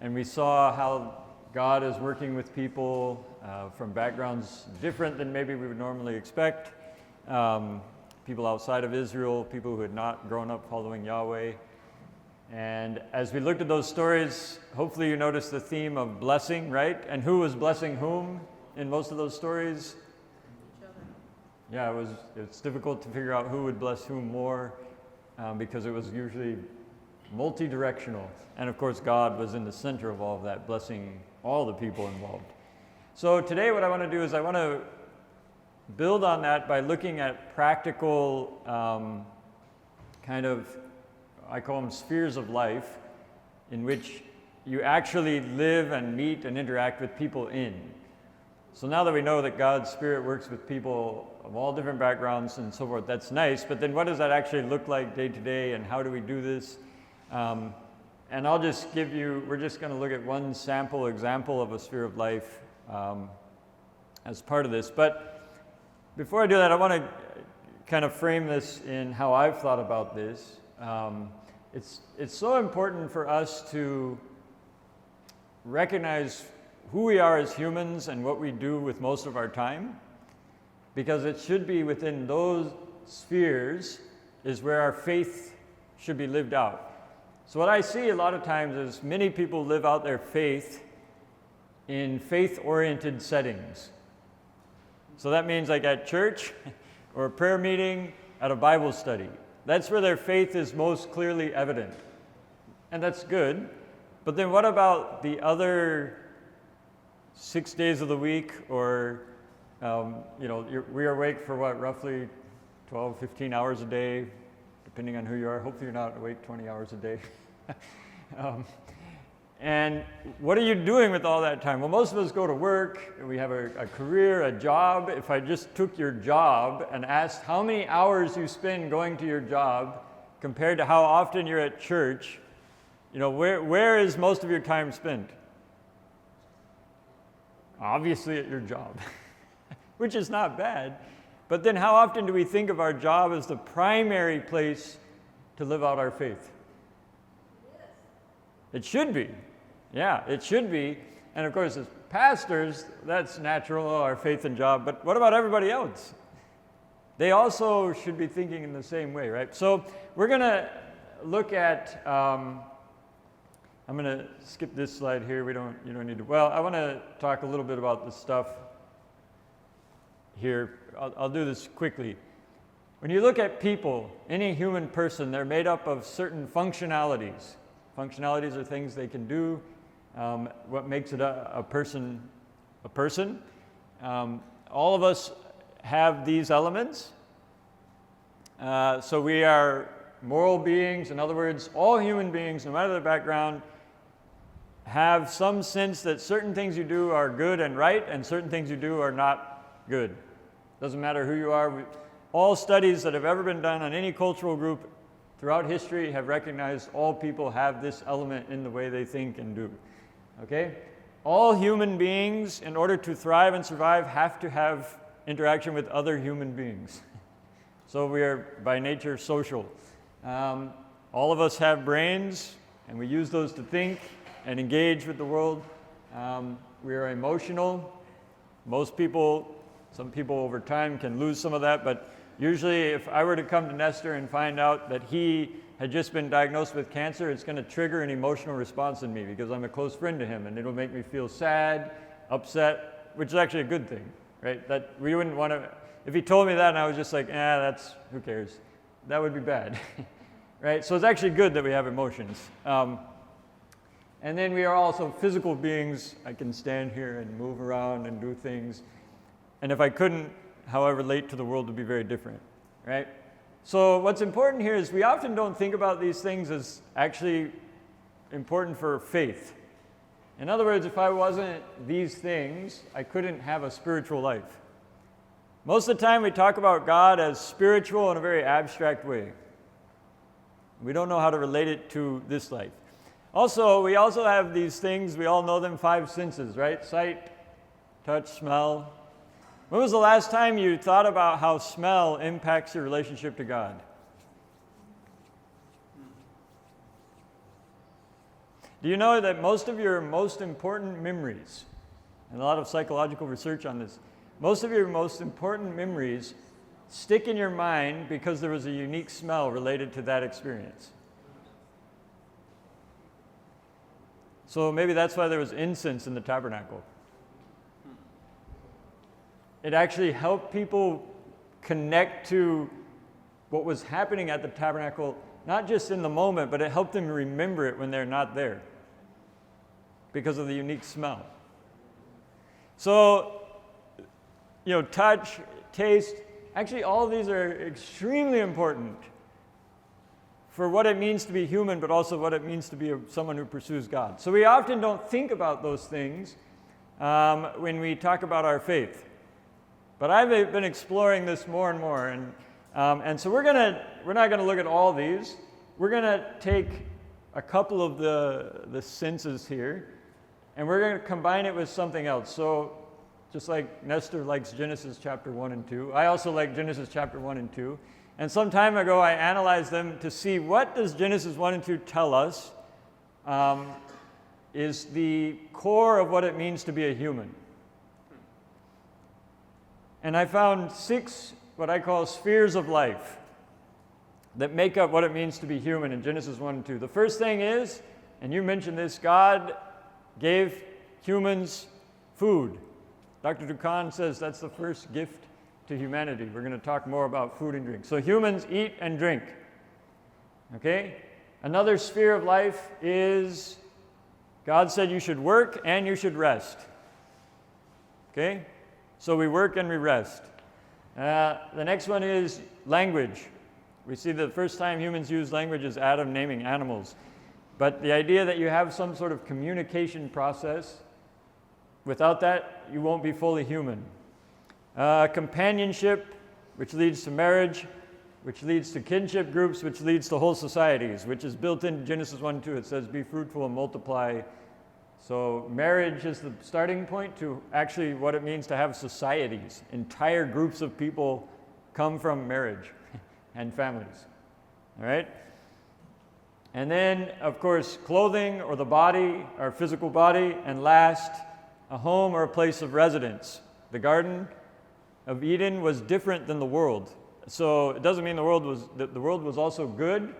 and we saw how God is working with people from backgrounds different than maybe we would normally expect. People outside of Israel, people who had not grown up following Yahweh. And as we looked at those stories, hopefully you noticed the theme of blessing, right? And who was blessing whom in most of those stories? Each other. Yeah, it's difficult to figure out who would bless whom more because it was usually multi-directional. And of course, God was in the center of all of that, blessing all the people involved. So today what I want to do is I want to build on that by looking at practical I call them spheres of life, in which you actually live and meet and interact with people in. So now that we know that God's Spirit works with people of all different backgrounds and so forth, that's nice, but then what does that actually look like day to day, and how do we do this? And I'll just we're just going to look at one sample example of a sphere of life as part of this. But before I do that, I want to kind of frame this in how I've thought about this. It's so important for us to recognize who we are as humans and what we do with most of our time, because it should be within those spheres is where our faith should be lived out. So what I see a lot of times is many people live out their faith in faith-oriented settings. So that means like at church or a prayer meeting, at a Bible study. That's where their faith is most clearly evident. And that's good. But then what about the other 6 days of the week, or, we are awake for roughly 12, 15 hours a day, depending on who you are. Hopefully you're not awake 20 hours a day. And what are you doing with all that time? Well, most of us go to work, we have a career, a job. If I just took your job and asked how many hours you spend going to your job compared to how often you're at church, where is most of your time spent? Obviously at your job, which is not bad. But then how often do we think of our job as the primary place to live out our faith? It should be. Yeah, it should be. And of course, as pastors, that's natural, our faith and job. But what about everybody else? They also should be thinking in the same way, right? So we're going to look at, I'm going to skip this slide here. You don't need to. Well, I want to talk a little bit about the stuff here. I'll do this quickly. When you look at people, any human person, they're made up of certain functionalities. Functionalities are things they can do. What makes it a person a person. All of us have these elements. So we are moral beings. In other words, all human beings, no matter their background, have some sense that certain things you do are good and right, and certain things you do are not good. Doesn't matter who you are. All studies that have ever been done on any cultural group throughout history have recognized all people have this element in the way they think and do. Okay? All human beings, in order to thrive and survive, have to have interaction with other human beings. So we are by nature social. All of us have brains, and we use those to think and engage with the world. We are emotional. Most people, some people over time can lose some of that, but usually if I were to come to Nestor and find out that he had just been diagnosed with cancer, it's going to trigger an emotional response in me because I'm a close friend to him, and it'll make me feel sad, upset, which is actually a good thing, right? That we wouldn't want to, if he told me that and I was just like, who cares? That would be bad, right? So it's actually good that we have emotions. And then we are also physical beings. I can stand here and move around and do things. And if I couldn't, however, relate to the world would be very different, right? So what's important here is we often don't think about these things as actually important for faith. In other words, if I wasn't these things, I couldn't have a spiritual life. Most of the time we talk about God as spiritual in a very abstract way. We don't know how to relate it to this life. Also, we also have these things, we all know them, 5 senses, right? Sight, touch, smell. When was the last time you thought about how smell impacts your relationship to God? Do you know that most of your most important memories, and a lot of psychological research on this, most of your most important memories stick in your mind because there was a unique smell related to that experience? So maybe that's why there was incense in the tabernacle. It actually helped people connect to what was happening at the tabernacle, not just in the moment, but it helped them remember it when they're not there because of the unique smell. So, touch, taste, actually all of these are extremely important for what it means to be human, but also what it means to be someone who pursues God. So we often don't think about those things when we talk about our faith. But I've been exploring this more and more, and so we're not gonna look at all these. We're gonna take a couple of the senses here, and we're gonna combine it with something else. So just like Nestor likes Genesis chapter 1 and 2, I also like Genesis chapter 1 and 2. And some time ago, I analyzed them to see what does Genesis 1 and 2 tell us is the core of what it means to be a human. And I found 6 what I call spheres of life that make up what it means to be human in Genesis 1 and 2. The first thing is, and you mentioned this, God gave humans food. Dr. Dukan says that's the first gift to humanity. We're going to talk more about food and drink. So humans eat and drink. Okay? Another sphere of life is God said you should work and you should rest. Okay? So we work and we rest. The next one is language. We see the first time humans use language is Adam naming animals. But the idea that you have some sort of communication process, without that, you won't be fully human. Companionship, which leads to marriage, which leads to kinship groups, which leads to whole societies, which is built into Genesis 1:2. It says, be fruitful and multiply. So marriage is the starting point to actually what it means to have societies. Entire groups of people come from marriage and families. All right? And then, of course, clothing or the body, our physical body, and last, a home or a place of residence. The Garden of Eden was different than the world. So it doesn't mean the world was also good,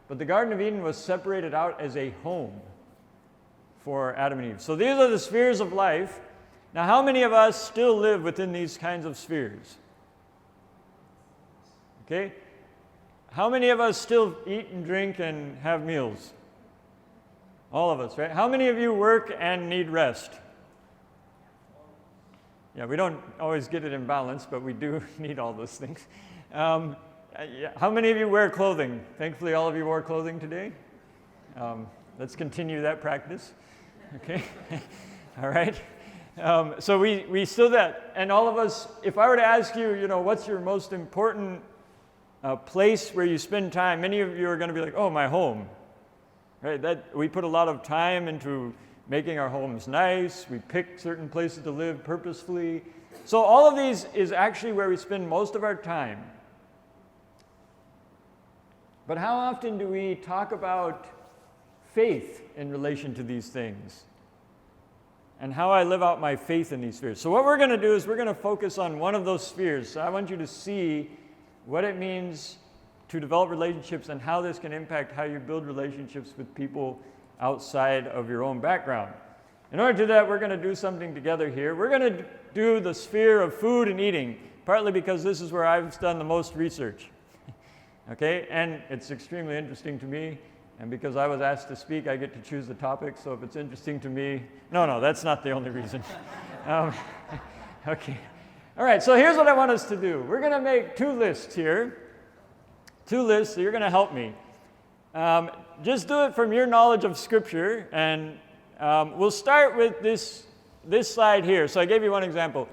but the Garden of Eden was separated out as a home for Adam and Eve. So these are the spheres of life. Now, how many of us still live within these kinds of spheres? Okay? How many of us still eat and drink and have meals? All of us, right? How many of you work and need rest? Yeah, we don't always get it in balance, but we do need all those things. How many of you wear clothing? Thankfully, all of you wore clothing today. Let's continue that practice. Okay? All right? So we still that. And all of us, if I were to ask you, what's your most important place where you spend time, many of you are going to be like, oh, my home. Right? That we put a lot of time into making our homes nice. We pick certain places to live purposefully. So all of these is actually where we spend most of our time. But how often do we talk about faith in relation to these things? And how I live out my faith in these spheres. So what we're going to do is we're going to focus on one of those spheres. So I want you to see what it means to develop relationships and how this can impact how you build relationships with people outside of your own background. In order to do that, we're going to do something together here. We're going to do the sphere of food and eating, partly because this is where I've done the most research. Okay, and it's extremely interesting to me, and because I was asked to speak, I get to choose the topic, so if it's interesting to me, no, that's not the only reason. Okay, all right, so here's what I want us to do. We're going to make 2 lists here, 2 lists, so you're going to help me. Just do it from your knowledge of Scripture, and we'll start with this slide here. So I gave you one example.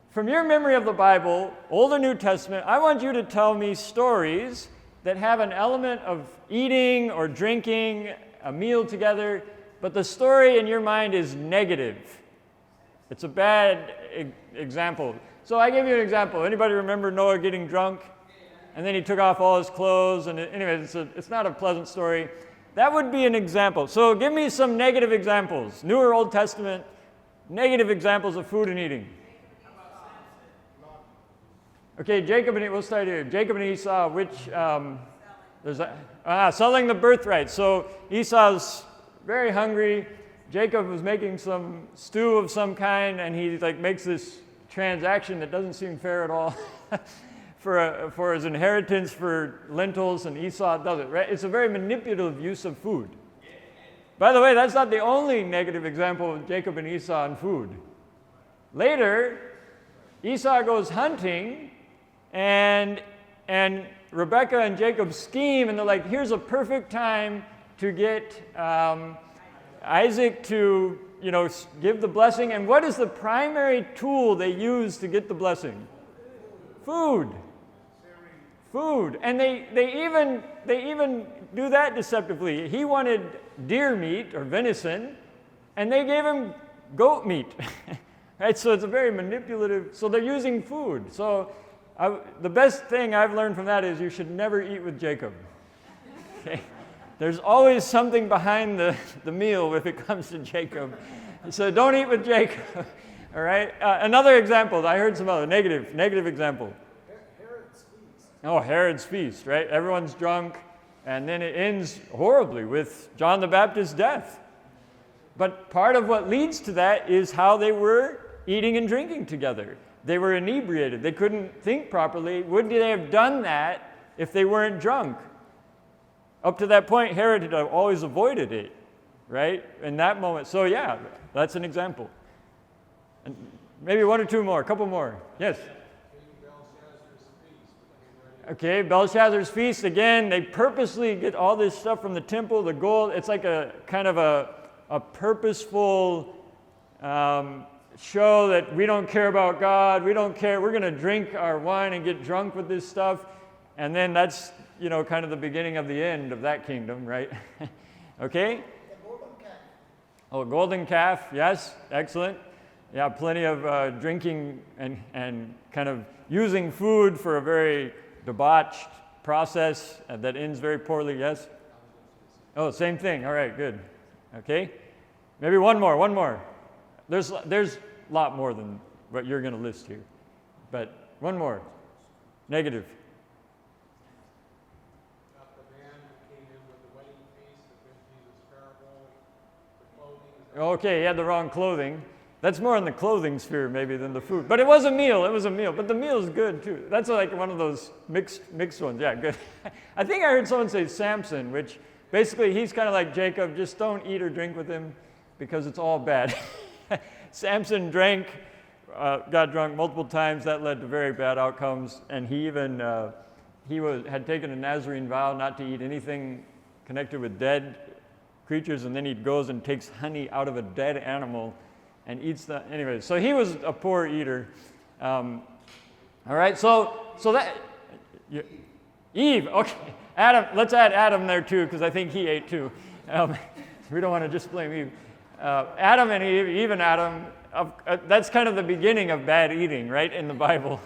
From your memory of the Bible, Old or New Testament, I want you to tell me stories that have an element of eating or drinking, a meal together, but the story in your mind is negative. It's a bad example. So I gave you an example. Anybody remember Noah getting drunk? And then he took off all his clothes, and anyway, it's not a pleasant story. That would be an example. So give me some negative examples, New or Old Testament, negative examples of food and eating. Okay, we'll start here. Jacob and Esau, selling the birthright. So Esau's very hungry. Jacob was making some stew of some kind, and he makes this transaction that doesn't seem fair at all for his inheritance for lentils, and Esau does it, right? It's a very manipulative use of food. By the way, that's not the only negative example of Jacob and Esau and food. Later, Esau goes hunting, and Rebekah and Jacob scheme, and they're like, here's a perfect time to get Isaac to, give the blessing. And what is the primary tool they use to get the blessing? Food. And they even do that deceptively. He wanted deer meat or venison, and they gave him goat meat. Right? So it's a very manipulative. So they're using food. So the best thing I've learned from that is you should never eat with Jacob. Okay? There's always something behind the meal if it comes to Jacob. So don't eat with Jacob. All right? Another example. I heard some other negative example. Herod's feast. Oh, Herod's feast, right? Everyone's drunk, and then it ends horribly with John the Baptist's death. But part of what leads to that is how they were eating and drinking together. They were inebriated. They couldn't think properly. Would they have done that if they weren't drunk? Up to that point, Herod had always avoided it, right? In that moment. So yeah, that's an example. And maybe one or two more, a couple more. Yes? Okay, Belshazzar's feast. Again, they purposely get all this stuff from the temple, the gold. It's like a kind of a purposeful show that we don't care about God. We don't care. We're going to drink our wine and get drunk with this stuff. And then that's, kind of the beginning of the end of that kingdom, right? Okay? The golden calf. Oh, golden calf. Yes, excellent. Yeah, plenty of drinking and kind of using food for a very debauched process that ends very poorly. Yes? Oh, same thing. All right, good. Okay? Maybe one more. There's a lot more than what you're going to list here. But one more. Negative. The man who came in with the wedding feast, the Jesus parable, the clothing. Okay, he had the wrong clothing. That's more in the clothing sphere maybe than the food. But it was a meal. But the meal is good too. That's like one of those mixed ones. Yeah, good. I think I heard someone say Samson, which basically he's kind of like Jacob. Just don't eat or drink with him because it's all bad. Samson got drunk multiple times. That led to very bad outcomes. And he even had taken a Nazarene vow not to eat anything connected with dead creatures. And then he goes and takes honey out of a dead animal and eats that. Anyway, so he was a poor eater. All right, so that Eve. Okay, Adam. Let's add Adam there too, because I think he ate too. We don't want to just blame Eve. Adam and Eve, even Adam. That's kind of the beginning of bad eating, right, in the Bible.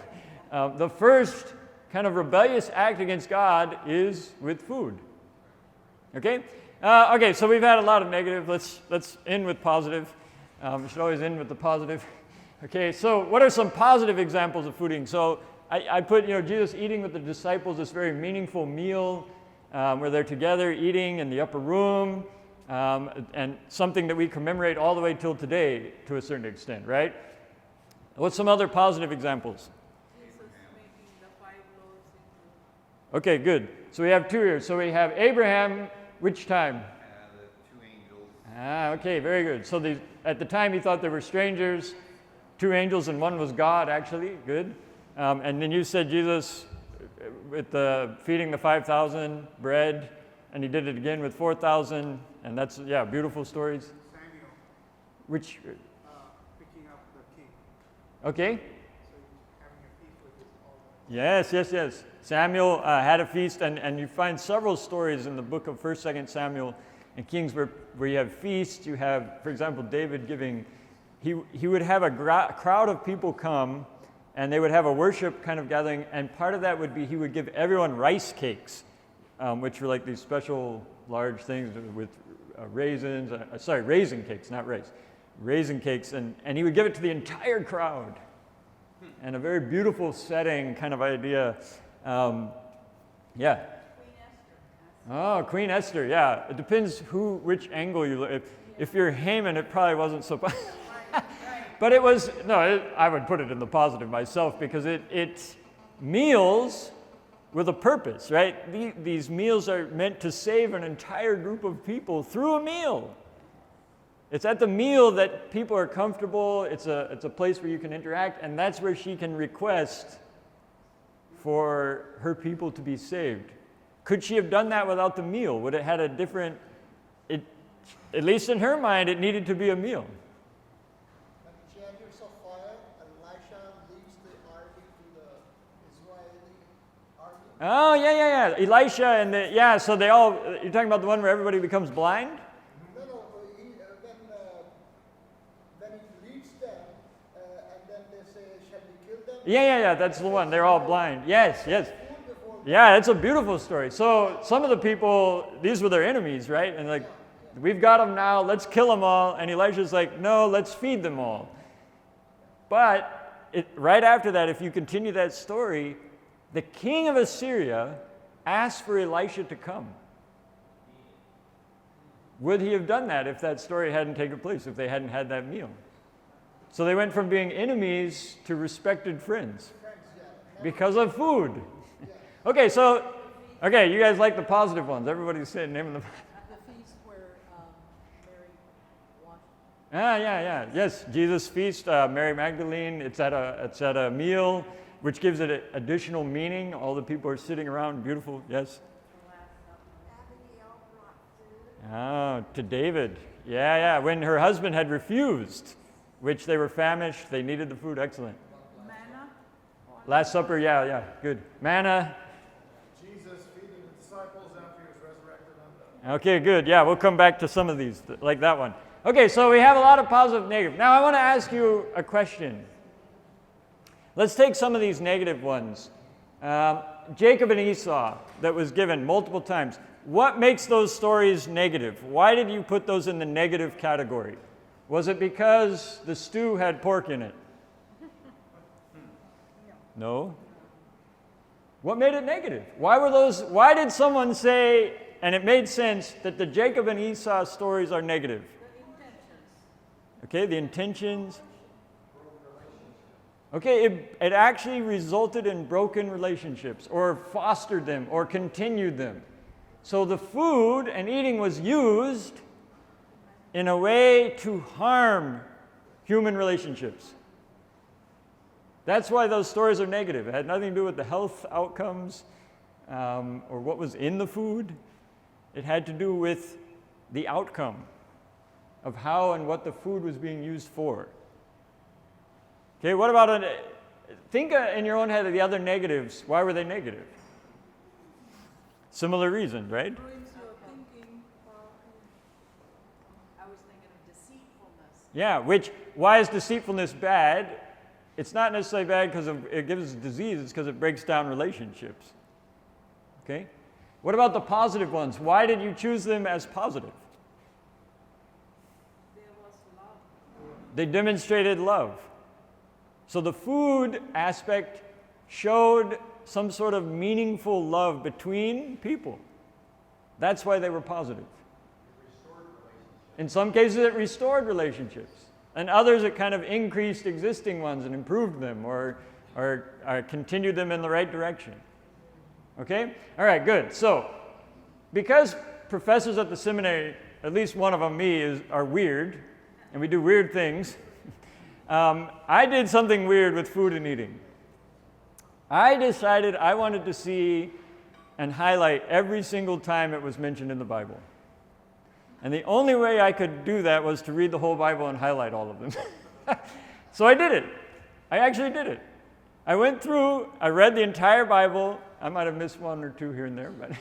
The first kind of rebellious act against God is with food. Okay. Okay. So we've had a lot of negative. Let's end with positive. We should always end with the positive. Okay, so what are some positive examples of food eating? So I put, Jesus eating with the disciples, this very meaningful meal where they're together eating in the upper room, and something that we commemorate all the way till today to a certain extent, right? What's some other positive examples? Jesus making the 5 loaves into... Okay, good. So we have two here. So we have Abraham, which time? The 2 angels. Okay, very good. So at the time he thought they were strangers, 2 angels and one was God, actually. Good. And then you said Jesus with feeding the 5,000 bread, and he did it again with 4,000, and that's, beautiful stories. Samuel. Which? Picking up the king. Okay. So he's having a feast with his all. Yes. Samuel had a feast, and you find several stories in the book of 1st, 2nd Samuel and Kings where you have feasts. You have, for example, David giving, he would have a crowd of people come, and they would have a worship kind of gathering, and part of that would be he would give everyone rice cakes which were like these special large things with raisins, raisin cakes, not rice, raisin cakes, and he would give it to the entire crowd. And a very beautiful setting kind of idea. Yeah. Oh, Queen Esther, yeah. It depends which angle you look. If you're Haman, it probably wasn't so but it was, I would put it in the positive myself, because it's meals with a purpose, right? These meals are meant to save an entire group of people through a meal. It's at the meal that people are comfortable. It's a place where you can interact, and that's where she can request for her people to be saved. Could she have done that without the meal? Would it had a different, at least in her mind, it needed to be a meal. But in chariots of fire, Elisha leads the army to the Israeli army. Oh, yeah. Elisha and so they all, you're talking about the one where everybody becomes blind? No, when he leads them, and then they say, shall we kill them? Yeah, that's the one. They're all blind. Yes. Yeah, it's a beautiful story. So some of the people, these were their enemies, right? And like, we've got them now, let's kill them all. And Elisha's like, no, let's feed them all. But right after that, if you continue that story, the king of Assyria asked for Elisha to come. Would he have done that if that story hadn't taken place, if they hadn't had that meal? So they went from being enemies to respected friends because of food. Okay, you guys like the positive ones. Everybody's saying naming them. The feast where Mary washed. Yeah. Yes, Jesus' feast, Mary Magdalene. It's at a meal, which gives it additional meaning. All the people are sitting around, beautiful. Yes. Oh, to David. Yeah. When her husband had refused, which they were famished, they needed the food. Excellent. Manna. Last Supper. Yeah. Good. Manna. Jesus feeding the disciples after he was resurrected on the... Okay, good. Yeah, we'll come back to some of these, like that one. Okay, so we have a lot of positive, negative. Now I want to ask you a question. Let's take some of these negative ones. Jacob and Esau, that was given multiple times. What makes those stories negative? Why did you put those in the negative category? Was it because the stew had pork in it? No. What made it negative? Why did someone say, and it made sense, that the Jacob and Esau stories are negative? The intentions. Okay, the intentions. Okay, it actually resulted in broken relationships, or fostered them, or continued them. So the food and eating was used in a way to harm human relationships. That's why those stories are negative. It had nothing to do with the health outcomes or what was in the food. It had to do with the outcome of how and what the food was being used for. Okay, what about think in your own head of the other negatives. Why were they negative? Similar reasons, right? Ruins your thinking. I was thinking of deceitfulness. Yeah, why is deceitfulness bad? It's not necessarily bad because it gives us disease, it's because it breaks down relationships. Okay? What about the positive ones? Why did you choose them as positive? There was love. They demonstrated love. So the food aspect showed some sort of meaningful love between people. That's why they were positive. In some cases, it restored relationships. And others, it kind of increased existing ones and improved them or continued them in the right direction. Okay? All right, good. So, because professors at the seminary, at least one of them, are weird, and we do weird things, I did something weird with food and eating. I decided I wanted to see and highlight every single time it was mentioned in the Bible. And the only way I could do that was to read the whole Bible and highlight all of them. So I did it. I actually did it. I went through, I read the entire Bible. I might have missed one or two here and there, but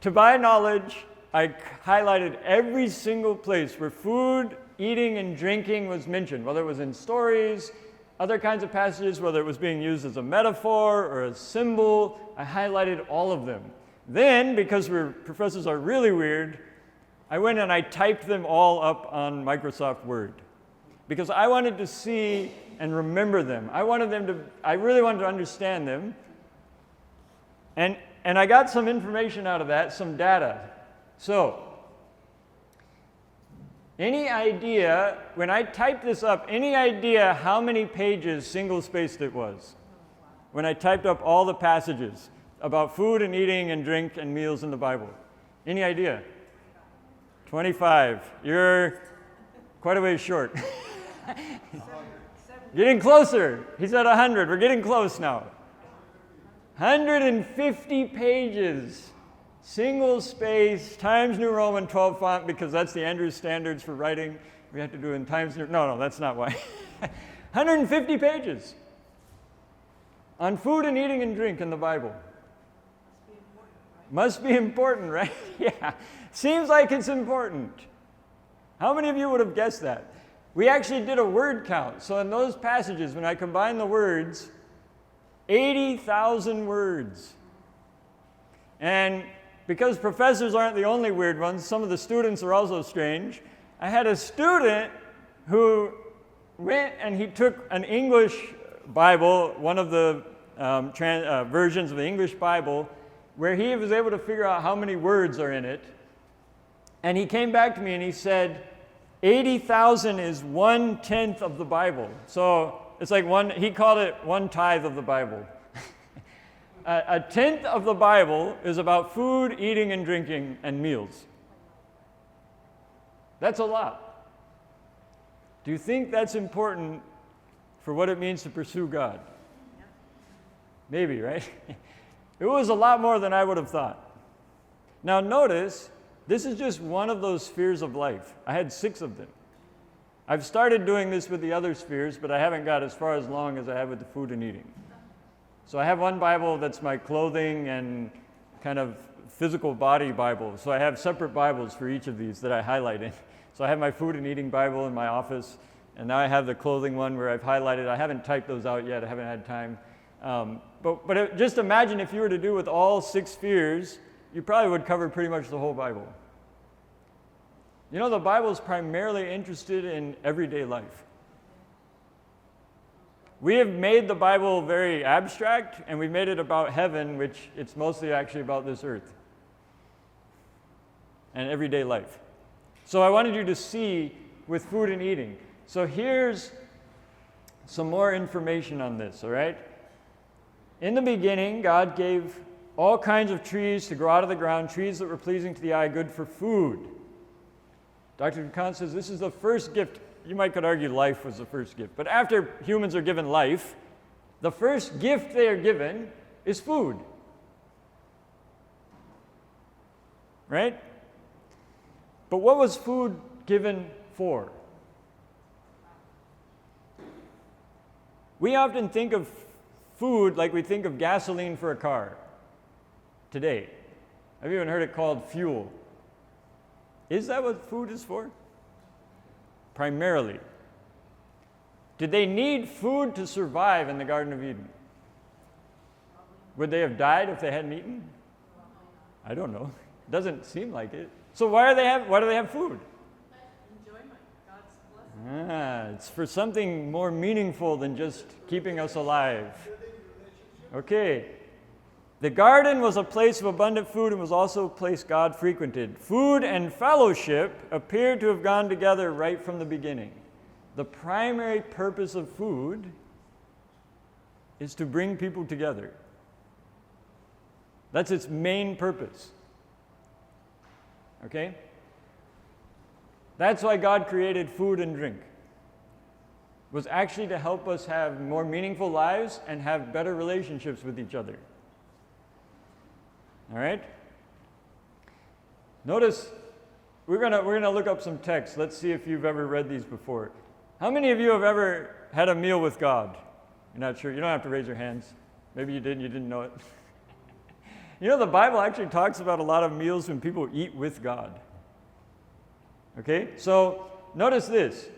to my knowledge, I highlighted every single place where food, eating, and drinking was mentioned, whether it was in stories, other kinds of passages, whether it was being used as a metaphor or a symbol. I highlighted all of them. Then, because professors are really weird, I went and I typed them all up on Microsoft Word because I wanted to see and remember them. I really wanted to understand them. And I got some information out of that, some data. So, any idea, when I typed this up, any idea how many pages single-spaced it was? When I typed up all the passages about food and eating and drink and meals in the Bible. Any idea? 25. You're quite a ways short. Getting closer. He said 100. We're getting close now. 150 pages. Single space, Times New Roman 12 font, because that's the Andrews standards for writing. We have to do it in Times New... No, that's not why. 150 pages on food and eating and drink in the Bible. Must be important, right? Yeah. Seems like it's important. How many of you would have guessed that? We actually did a word count. So in those passages, when I combine the words, 80,000 words. And because professors aren't the only weird ones, some of the students are also strange. I had a student who went and he took an English Bible, one of the versions of the English Bible, where he was able to figure out how many words are in it. And he came back to me and he said, 80,000 is 1/10 of the Bible. So it's like he called it 1/10 of the Bible. A tenth of the Bible is about food, eating, and drinking, and meals. That's a lot. Do you think that's important for what it means to pursue God? Maybe, right? It was a lot more than I would have thought. Now notice, this is just one of those spheres of life. I had 6 of them. I've started doing this with the other spheres, but I haven't got as far as long as I have with the food and eating. So I have one Bible that's my clothing and kind of physical body Bible. So I have separate Bibles for each of these that I highlight in. So I have my food and eating Bible in my office, and now I have the clothing one where I've highlighted. I haven't typed those out yet. I haven't had time. But just imagine if you were to do with all 6 spheres, you probably would cover pretty much the whole Bible. You know, the Bible is primarily interested in everyday life. We have made the Bible very abstract, and we made it about heaven, which it's mostly actually about this earth and everyday life. So I wanted you to see with food and eating. So here's some more information on this, all right? In the beginning, God gave all kinds of trees to grow out of the ground, trees that were pleasing to the eye, good for food. Dr. Kant says this is the first gift. You could argue life was the first gift. But after humans are given life, the first gift they are given is food. Right? But what was food given for? We often think of food like we think of gasoline for a car today. I've even heard it called fuel. Is that what food is for? Primarily. Did they need food to survive in the Garden of Eden? Would they have died if they hadn't eaten? I don't know. It doesn't seem like it. So why do they have food? Enjoyment, God's blessing. It's for something more meaningful than just keeping us alive. Okay. The garden was a place of abundant food and was also a place God frequented. Food and fellowship appeared to have gone together right from the beginning. The primary purpose of food is to bring people together. That's its main purpose. Okay? That's why God created food and drink. It was actually to help us have more meaningful lives and have better relationships with each other. All right? Notice, we're gonna look up some text. Let's see if you've ever read these before. How many of you have ever had a meal with God? You're not sure? You don't have to raise your hands. Maybe you did and you didn't know it. You know, the Bible actually talks about a lot of meals when people eat with God. Okay? So, notice this.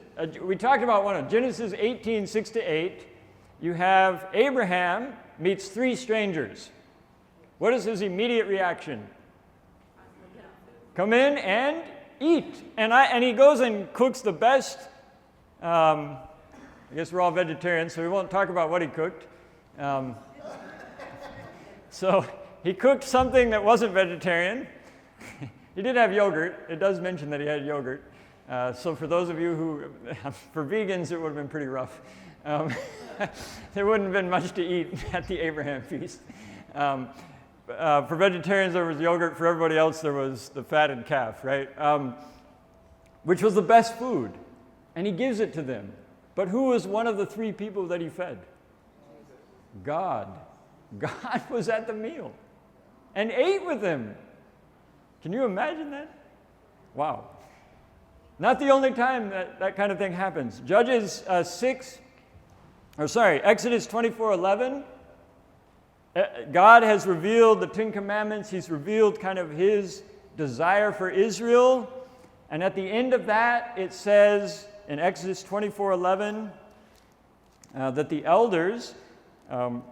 We talked about one of Genesis 18, 6-8. You have Abraham meets 3 strangers. What is his immediate reaction? Come in and eat. And he goes and cooks the best. I guess we're all vegetarians, so we won't talk about what he cooked. So he cooked something that wasn't vegetarian. He did have yogurt. It does mention that he had yogurt. So for those of you who, for vegans, it would have been pretty rough. There wouldn't have been much to eat at the Abraham feast. For vegetarians, there was yogurt. For everybody else, there was the fatted calf, right? Which was the best food. And he gives it to them. But who was one of the three people that he fed? God. God was at the meal and ate with them. Can you imagine that? Wow. Not the only time that kind of thing happens. Exodus 24:11. God has revealed the Ten Commandments. He's revealed kind of his desire for Israel. And at the end of that, it says in Exodus 24:11 that the elders, some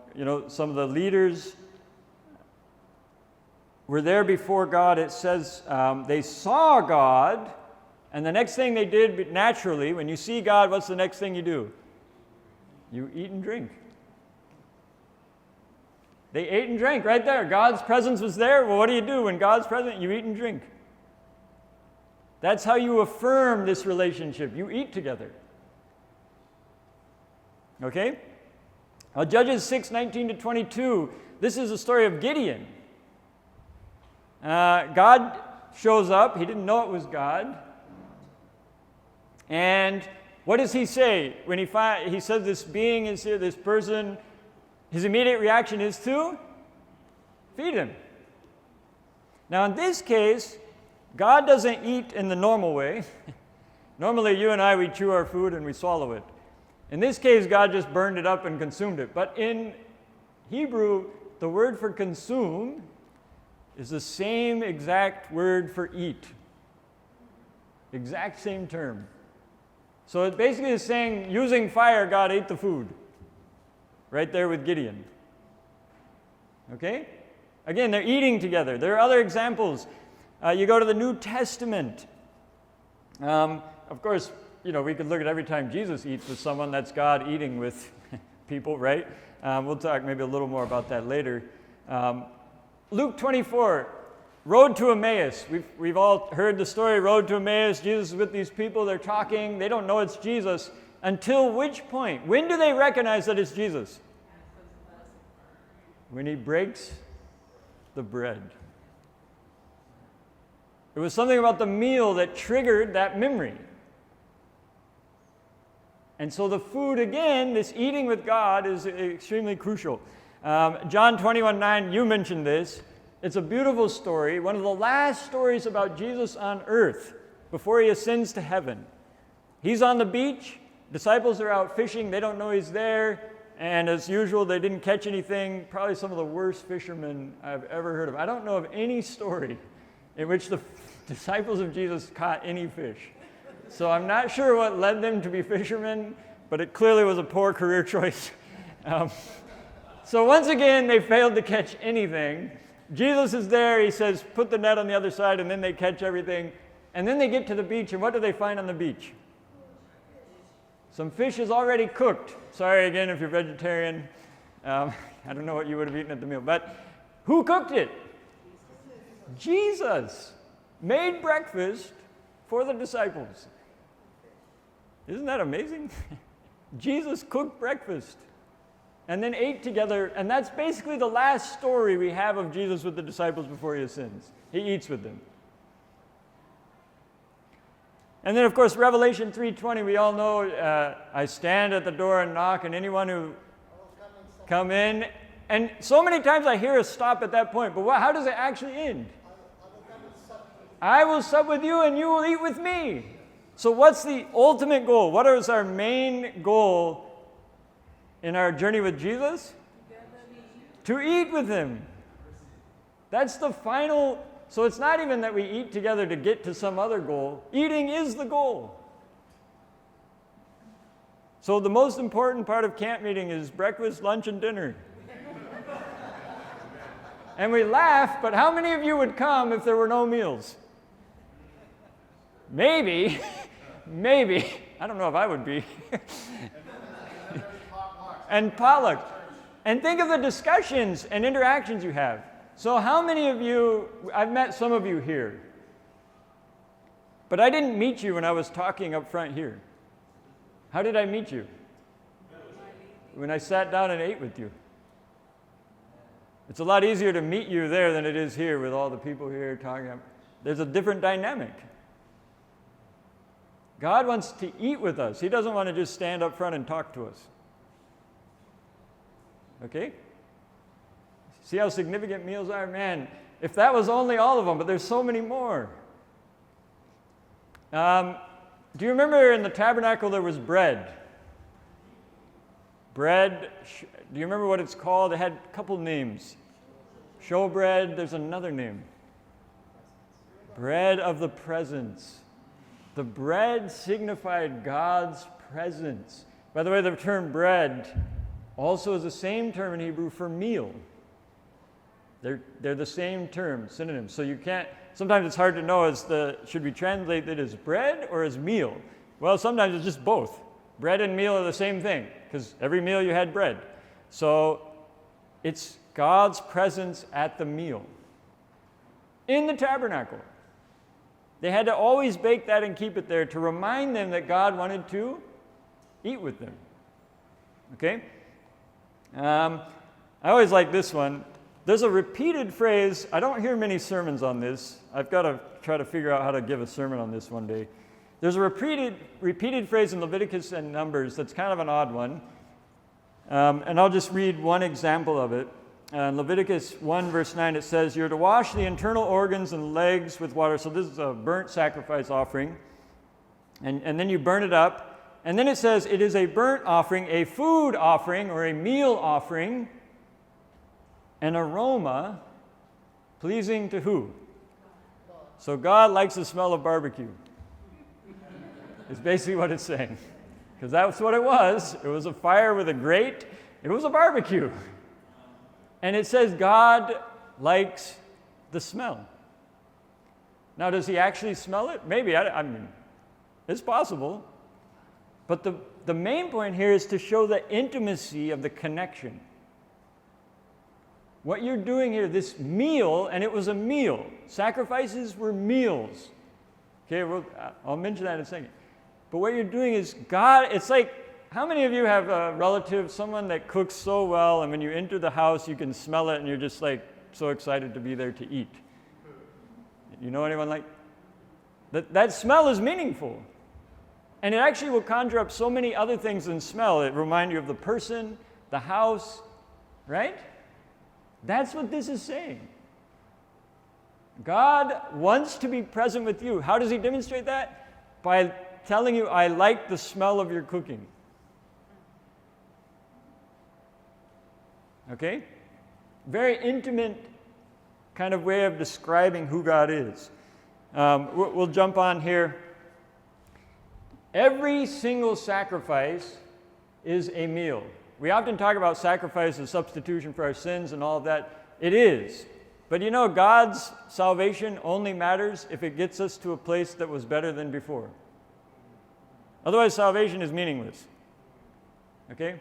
of the leaders were there before God. It says they saw God, and the next thing they did naturally, when you see God, what's the next thing you do? You eat and drink. They ate and drank right there. God's presence was there. Well, what do? When God's present, you eat and drink. That's how you affirm this relationship. You eat together. Okay? Judges 6:19-22. This is the story of Gideon. God shows up. He didn't know it was God. And what does he say? When he says this being is here, this person, his immediate reaction is to feed him. Now in this case, God doesn't eat in the normal way. Normally you and I, we chew our food and we swallow it. In this case, God just burned it up and consumed it. But in Hebrew, the word for consume is the same exact word for eat. Exact same term. So it basically is saying, using fire, God ate the food. Right there with Gideon. Okay? Again, they're eating together. There are other examples. You go to the New Testament. Of course, we could look at every time Jesus eats with someone, that's God eating with people, right? We'll talk maybe a little more about that later. Luke 24, road to Emmaus. We've all heard the story, road to Emmaus. Jesus is with these people, they're talking, they don't know it's Jesus. Until which point? When do they recognize that it's Jesus? When he breaks the bread. It was something about the meal that triggered that memory. And so the food, again, this eating with God is extremely crucial. John 21:9, you mentioned this. It's a beautiful story, one of the last stories about Jesus on earth before he ascends to heaven. He's on the beach, disciples are out fishing, they don't know he's there, and as usual, they didn't catch anything. Probably some of the worst fishermen I've ever heard of. I don't know of any story in which the disciples of Jesus caught any fish. So I'm not sure what led them to be fishermen, but it clearly was a poor career choice. So once again, they failed to catch anything. Jesus is there. He says, put the net on the other side, and then they catch everything. And then they get to the beach, and what do they find on the beach? Some fish is already cooked. Sorry again if you're vegetarian. I don't know what you would have eaten at the meal. But who cooked it? Jesus made breakfast for the disciples. Isn't that amazing? Jesus cooked breakfast and then ate together, and that's basically the last story we have of Jesus with the disciples before he ascends. He eats with them. And then, of course, Revelation 3:20, we all know, I stand at the door and knock, and anyone who come in. And so many times I hear us stop at that point, but how does it actually end? I will sup with you, and you will eat with me. So what's the ultimate goal? What is our main goal in our journey with Jesus? To eat with him. That's the final. So it's not even that we eat together to get to some other goal. Eating is the goal. So the most important part of camp meeting is breakfast, lunch, and dinner. and we laugh, but how many of you would come if there were no meals? Maybe, maybe. I don't know if I would be. And potluck. And think of the discussions and interactions you have. So how many of you, I've met some of you here, but I didn't meet you when I was talking up front here. How did I meet you? When I sat down and ate with you. It's a lot easier to meet you there than it is here with all the people here talking. There's a different dynamic. God wants to eat with us. He doesn't want to just stand up front and talk to us. Okay? See how significant meals are? Man, if that was only all of them, but there's so many more. Do you remember in the tabernacle there was bread? Bread, do you remember what it's called? It had a couple names. Showbread, there's another name. Bread of the presence. The bread signified God's presence. By the way, the term bread also is the same term in Hebrew for meal. They're the same term, synonyms. So you can't, sometimes it's hard to know should we translate it as bread or as meal? Well, sometimes it's just both. Bread and meal are the same thing, because every meal you had bread. So it's God's presence at the meal. In the tabernacle. They had to always bake that and keep it there to remind them that God wanted to eat with them. Okay? I always like this one. There's a repeated phrase. I don't hear many sermons on this. I've got to try to figure out how to give a sermon on this one day. There's a repeated phrase in Leviticus and Numbers that's kind of an odd one. And I'll just read one example of it. In Leviticus 1, verse 9, it says, "You're to wash the internal organs and legs with water." So this is a burnt sacrifice offering. And then you burn it up. And then it says, "It is a burnt offering, a food offering, or a meal offering, an aroma pleasing to who?" So God likes the smell of barbecue. It's basically what it's saying. Because that's what it was. It was a fire with a grate. It was a barbecue. And it says God likes the smell. Now, does he actually smell it? Maybe. I mean, it's possible. But the main point here is to show the intimacy of the connection. What you're doing here, this meal, and it was a meal. Sacrifices were meals. Okay, I'll mention that in a second. But what you're doing is God, it's like, how many of you have a relative, someone that cooks so well, and when you enter the house, you can smell it, and you're just like so excited to be there to eat? You know anyone like that? That smell is meaningful. And it actually will conjure up so many other things than smell. It reminds you of the person, the house, right? That's what this is saying. God wants to be present with you. How does he demonstrate that? By telling you, "I like the smell of your cooking." Okay? Very intimate kind of way of describing who God is. We'll jump on here. Every single sacrifice is a meal. We often talk about sacrifice as substitution for our sins and all of that. It is. But you know, God's salvation only matters if it gets us to a place that was better than before. Otherwise, salvation is meaningless. Okay?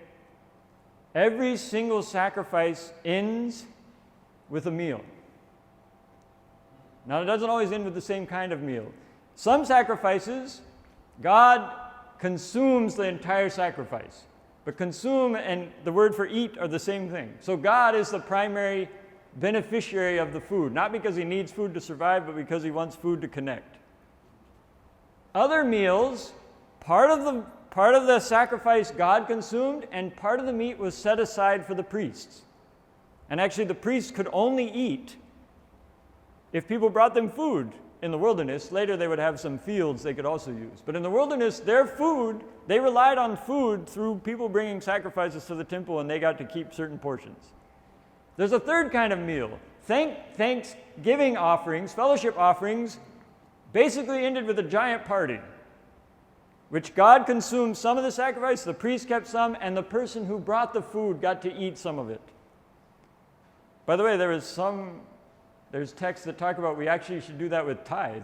Every single sacrifice ends with a meal. Now, it doesn't always end with the same kind of meal. Some sacrifices, God consumes the entire sacrifice. But consume and the word for eat are the same thing. So God is the primary beneficiary of the food, not because he needs food to survive, but because he wants food to connect. Other meals, part of the sacrifice God consumed, and part of the meat was set aside for the priests. And actually the priests could only eat if people brought them food in the wilderness. Later they would have some fields they could also use. But in the wilderness, their food, they relied on food through people bringing sacrifices to the temple, and they got to keep certain portions. There's a third kind of meal. Thanksgiving offerings, fellowship offerings, basically ended with a giant party, which God consumed some of the sacrifice, the priest kept some, and the person who brought the food got to eat some of it. By the way, there's texts that talk about we actually should do that with tithe,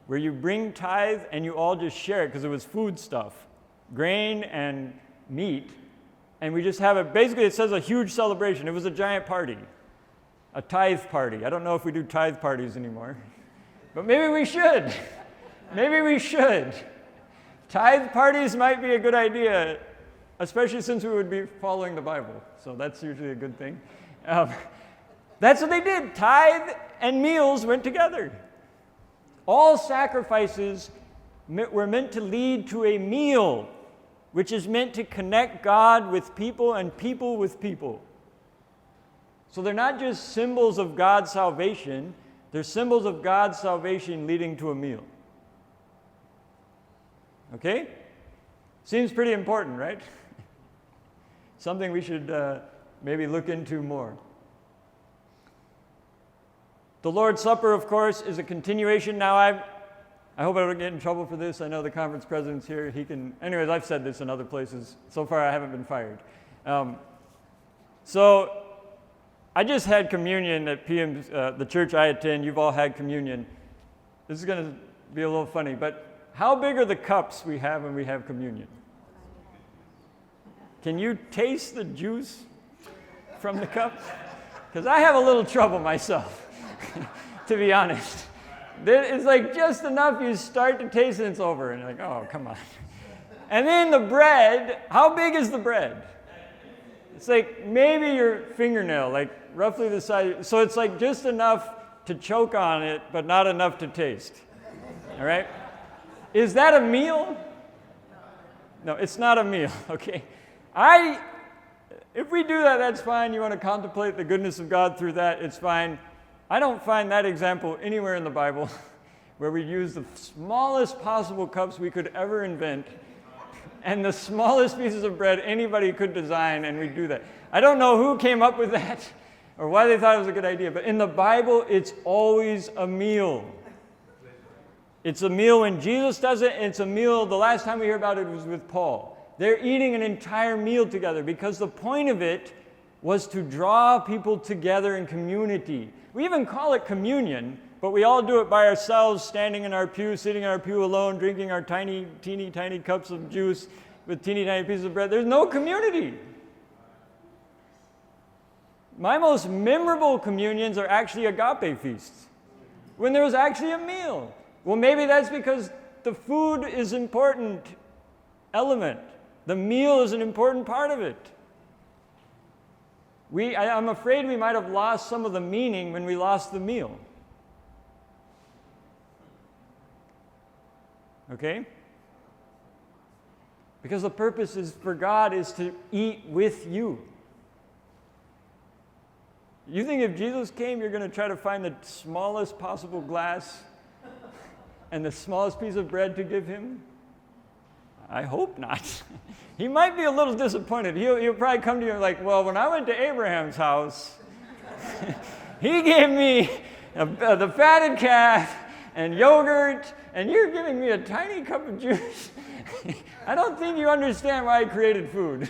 where you bring tithe and you all just share it because it was food stuff, grain and meat, and we just have it. Basically, it says a huge celebration. It was a giant party, a tithe party. I don't know if we do tithe parties anymore, but maybe we should. Maybe we should. Tithe parties might be a good idea, especially since we would be following the Bible. So that's usually a good thing. That's what they did. Tithe and meals went together. All sacrifices were meant to lead to a meal, which is meant to connect God with people and people with people. So they're not just symbols of God's salvation, they're symbols of God's salvation leading to a meal. Okay? Seems pretty important, right? Something we should maybe look into more. The Lord's Supper, of course, is a continuation. Now, I hope I don't get in trouble for this. I know the conference president's here. Anyways, I've said this in other places. So far, I haven't been fired. So, I just had communion at PM's, the church I attend. You've all had communion. This is going to be a little funny, but how big are the cups we have when we have communion? Can you taste the juice from the cup? Because I have a little trouble myself. To be honest. It's like just enough you start to taste and it's over. And you're like, oh, come on. And then the bread, how big is the bread? It's like maybe your fingernail, like roughly the size. So it's like just enough to choke on it, but not enough to taste. All right? Is that a meal? No, it's not a meal, okay? If we do that, that's fine. You want to contemplate the goodness of God through that, it's fine. I don't find that example anywhere in the Bible where we use the smallest possible cups we could ever invent and the smallest pieces of bread anybody could design, and we do that. I don't know who came up with that or why they thought it was a good idea, but in the Bible, it's always a meal. It's a meal when Jesus does it, and it's a meal, the last time we hear about it was with Paul. They're eating an entire meal together because the point of it was to draw people together in community. We even call it communion, but we all do it by ourselves, standing in our pew, sitting in our pew alone, drinking our teeny tiny cups of juice with teeny tiny pieces of bread. There's no community. My most memorable communions are actually agape feasts, when there was actually a meal. Well, maybe that's because the food is an important element. The meal is an important part of it. I'm afraid we might have lost some of the meaning when we lost the meal. Okay? Because the purpose is for God is to eat with you. You think if Jesus came, you're going to try to find the smallest possible glass and the smallest piece of bread to give him? I hope not. He might be a little disappointed. He'll probably come to you like, well, when I went to Abraham's house, he gave me the fatted calf and yogurt, and you're giving me a tiny cup of juice. I don't think you understand why I created food.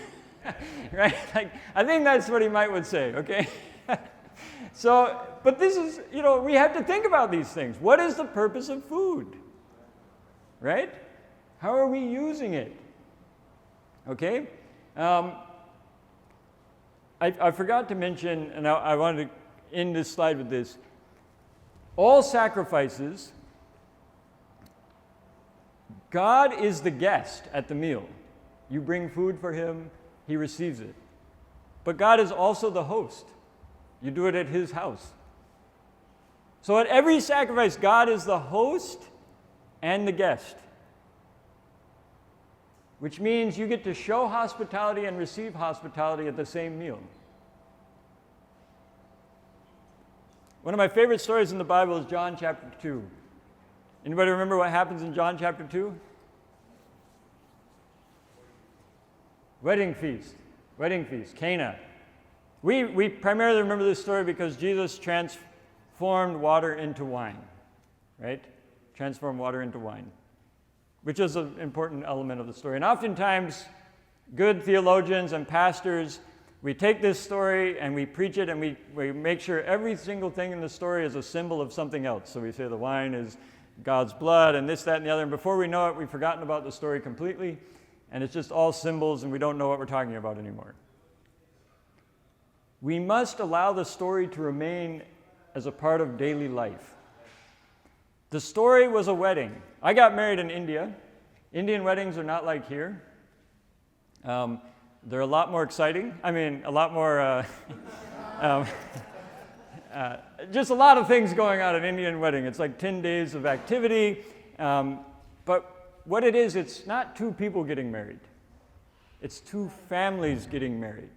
Right? Like, I think that's what he would say, okay? So, but this is, we have to think about these things. What is the purpose of food? Right? How are we using it? Okay? I forgot to mention, and I wanted to end this slide with this. All sacrifices, God is the guest at the meal. You bring food for him, he receives it. But God is also the host. You do it at his house. So at every sacrifice, God is the host and the guest, which means you get to show hospitality and receive hospitality at the same meal. One of my favorite stories in the Bible is John chapter 2. Anybody remember what happens in John chapter 2? Wedding feast, Cana. We primarily remember this story because Jesus transformed water into wine, right? Transformed water into wine, which is an important element of the story. And oftentimes, good theologians and pastors We take this story and we preach it, and we make sure every single thing in the story is a symbol of something else. So we say the wine is God's blood and this, that, and the other. And before we know it, we've forgotten about the story completely. And it's just all symbols and we don't know what we're talking about anymore. We must allow the story to remain as a part of daily life. The story was a wedding. I got married in India. Indian weddings are not like here. They're a lot more exciting. I mean, a lot more, just a lot of things going on at an Indian wedding. It's like 10 days of activity. But what it is, it's not two people getting married. It's two families getting married.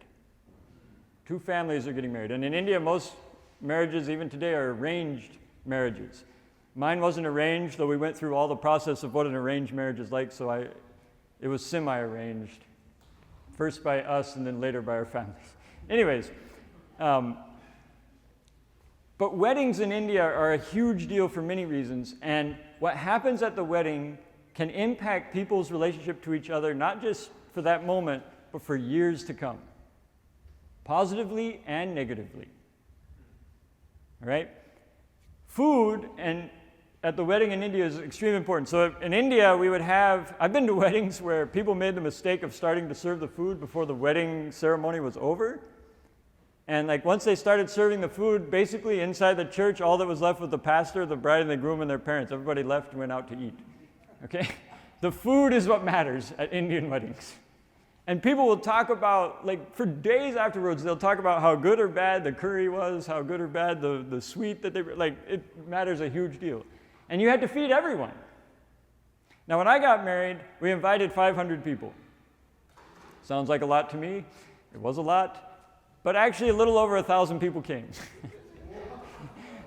Two families are getting married. And in India, most marriages, even today, are arranged marriages. Mine wasn't arranged, though we went through all the process of what an arranged marriage is like, so it was semi-arranged. First by us and then later by our families. Anyways, but weddings in India are a huge deal for many reasons, and what happens at the wedding can impact people's relationship to each other, not just for that moment, but for years to come, positively and negatively. All right? Food at the wedding in India is extremely important. So in India, I've been to weddings where people made the mistake of starting to serve the food before the wedding ceremony was over. And like once they started serving the food, basically inside the church, all that was left was the pastor, the bride and the groom, and their parents. Everybody left and went out to eat. Okay? The food is what matters at Indian weddings. And people will talk about, like for days afterwards, they'll talk about how good or bad the curry was, how good or bad the sweet that it matters a huge deal. And you had to feed everyone. Now, when I got married, we invited 500 people. Sounds like a lot to me. It was a lot. But actually, a little over 1,000 people came.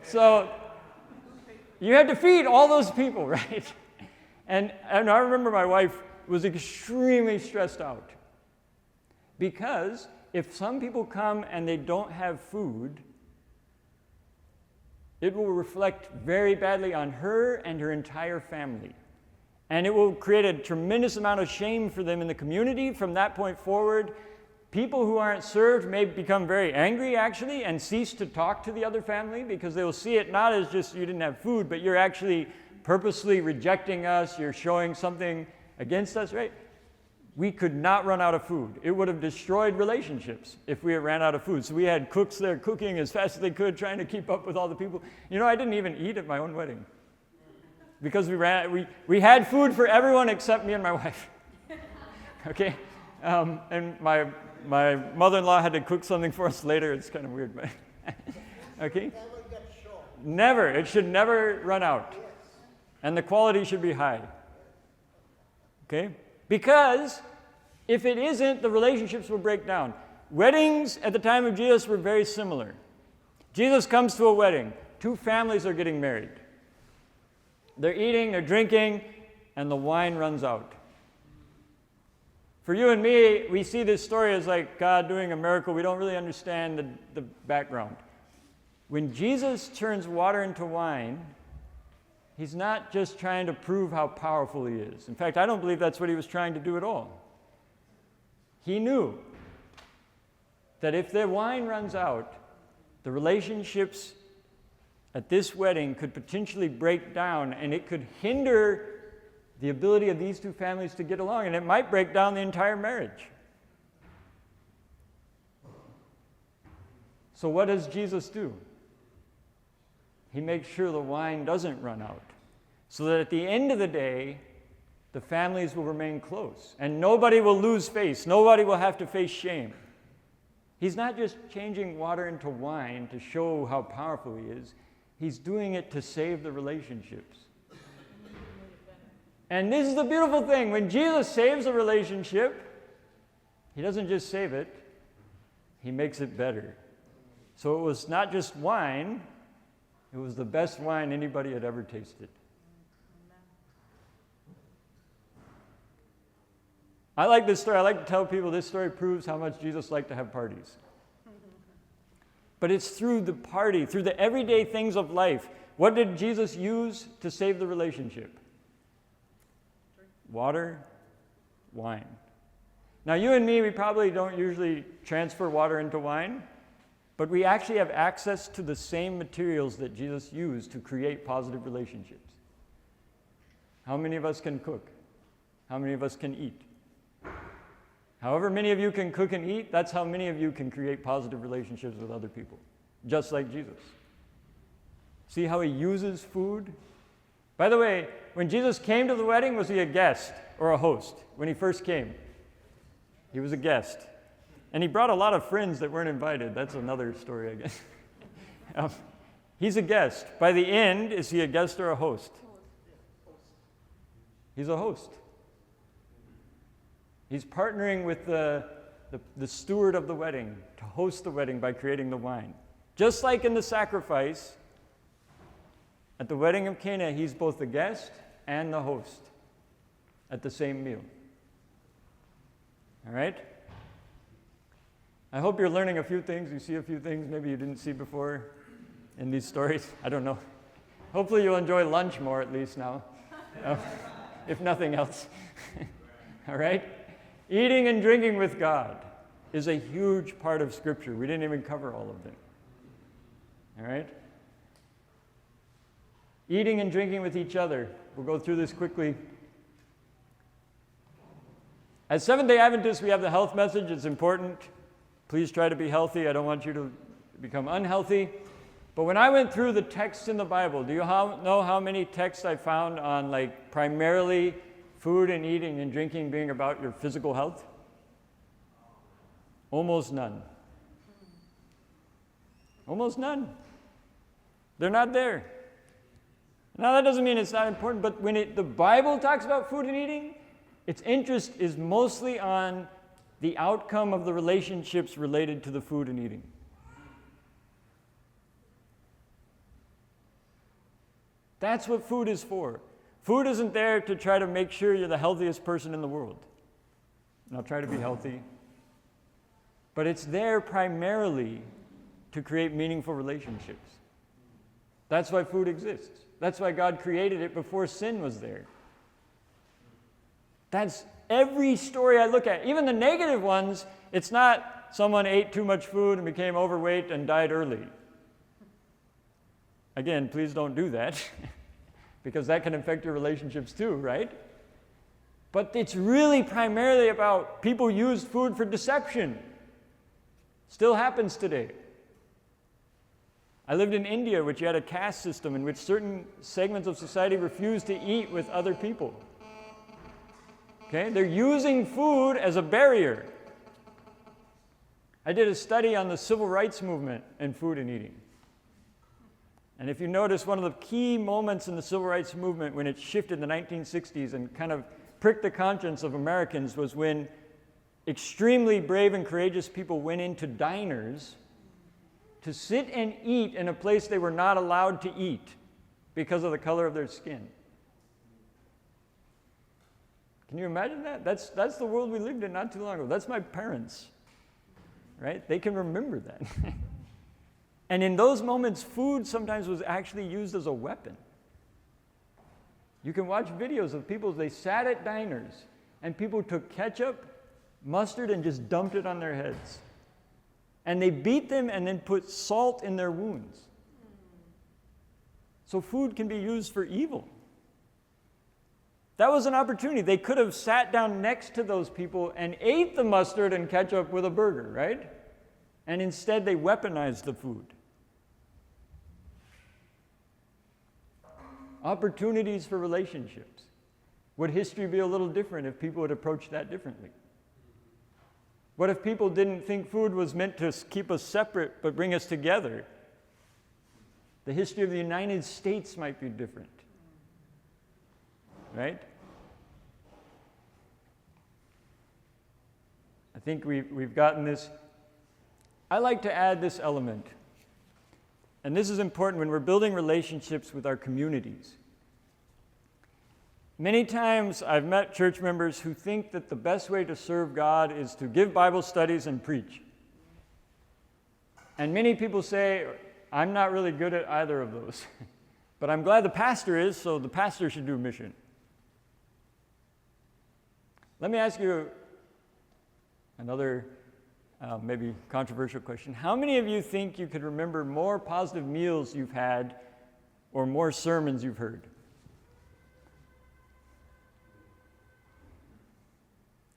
So you had to feed all those people, right? And I remember my wife was extremely stressed out. Because if some people come and they don't have food, it will reflect very badly on her and her entire family. And it will create a tremendous amount of shame for them in the community. From that point forward, people who aren't served may become very angry, actually, and cease to talk to the other family because they will see it not as just you didn't have food, but you're actually purposely rejecting us, you're showing something against us, right? We could not run out of food. It would have destroyed relationships if we had ran out of food. So we had cooks there cooking as fast as they could, trying to keep up with all the people. You know, I didn't even eat at my own wedding because we had food for everyone except me and my wife. Okay? And my mother-in-law had to cook something for us later. It's kind of weird, but okay? Never. It should never run out. And the quality should be high. Okay? Because if it isn't, the relationships will break down. Weddings at the time of Jesus were very similar. Jesus comes to a wedding. Two families are getting married. They're eating, they're drinking, and the wine runs out. For you and me, we see this story as like God doing a miracle. We don't really understand the background. When Jesus turns water into wine, he's not just trying to prove how powerful he is. In fact, I don't believe that's what he was trying to do at all. He knew that if the wine runs out, the relationships at this wedding could potentially break down, and it could hinder the ability of these two families to get along, and it might break down the entire marriage. So what does Jesus do? He makes sure the wine doesn't run out, so that at the end of the day, the families will remain close, and nobody will lose face. Nobody will have to face shame. He's not just changing water into wine to show how powerful he is. He's doing it to save the relationships. And this is the beautiful thing. When Jesus saves a relationship, he doesn't just save it, he makes it better. So it was not just wine, it was the best wine anybody had ever tasted. I like this story. I like to tell people this story proves how much Jesus liked to have parties. But it's through the party, through the everyday things of life. What did Jesus use to save the relationship? Water, wine. Now, you and me, we probably don't usually transfer water into wine, but we actually have access to the same materials that Jesus used to create positive relationships. How many of us can cook? How many of us can eat? However many of you can cook and eat, that's how many of you can create positive relationships with other people, just like Jesus. See how he uses food? By the way, when Jesus came to the wedding, was he a guest or a host? When he first came, he was a guest. And he brought a lot of friends that weren't invited. That's another story, I guess. He's a guest. By the end, is he a guest or a host? He's a host. He's partnering with the steward of the wedding to host the wedding by creating the wine. Just like in the sacrifice, at the wedding of Cana, he's both the guest and the host at the same meal. All right? I hope you're learning a few things. You see a few things maybe you didn't see before in these stories. I don't know. Hopefully you'll enjoy lunch more at least now, if nothing else. All right? Eating and drinking with God is a huge part of Scripture. We didn't even cover all of them. All right? Eating and drinking with each other. We'll go through this quickly. As Seventh-day Adventists, we have the health message. It's important. Please try to be healthy. I don't want you to become unhealthy. But when I went through the texts in the Bible, do you know how many texts I found on primarily food and eating and drinking being about your physical health? Almost none. Almost none. They're not there. Now that doesn't mean it's not important, but when the Bible talks about food and eating, its interest is mostly on the outcome of the relationships related to the food and eating. That's what food is for. Food isn't there to try to make sure you're the healthiest person in the world. Now try to be healthy. But it's there primarily to create meaningful relationships. That's why food exists. That's why God created it before sin was there. That's every story I look at. Even the negative ones, it's not someone ate too much food and became overweight and died early. Again, please don't do that. Because that can affect your relationships too, right? But it's really primarily about people used food for deception. Still happens today. I lived in India, which you had a caste system in which certain segments of society refused to eat with other people. Okay? They're using food as a barrier. I did a study on the civil rights movement and food and eating. And if you notice, one of the key moments in the civil rights movement when it shifted in the 1960s and kind of pricked the conscience of Americans was when extremely brave and courageous people went into diners to sit and eat in a place they were not allowed to eat because of the color of their skin. Can you imagine that? That's the world we lived in not too long ago. That's my parents, right? They can remember that. And in those moments, food sometimes was actually used as a weapon. You can watch videos of people, they sat at diners, and people took ketchup, mustard, and just dumped it on their heads. And they beat them and then put salt in their wounds. So food can be used for evil. That was an opportunity. They could have sat down next to those people and ate the mustard and ketchup with a burger, right? And instead they weaponized the food. Opportunities for relationships. Would history be a little different if people had approached that differently? What if people didn't think food was meant to keep us separate but bring us together? The history of the United States might be different. Right? I think we've gotten this. I like to add this element. And this is important when we're building relationships with our communities. Many times I've met church members who think that the best way to serve God is to give Bible studies and preach. And many people say, I'm not really good at either of those. But I'm glad the pastor is, so the pastor should do mission. Let me ask you Another maybe controversial question. How many of you think you could remember more positive meals you've had or more sermons you've heard?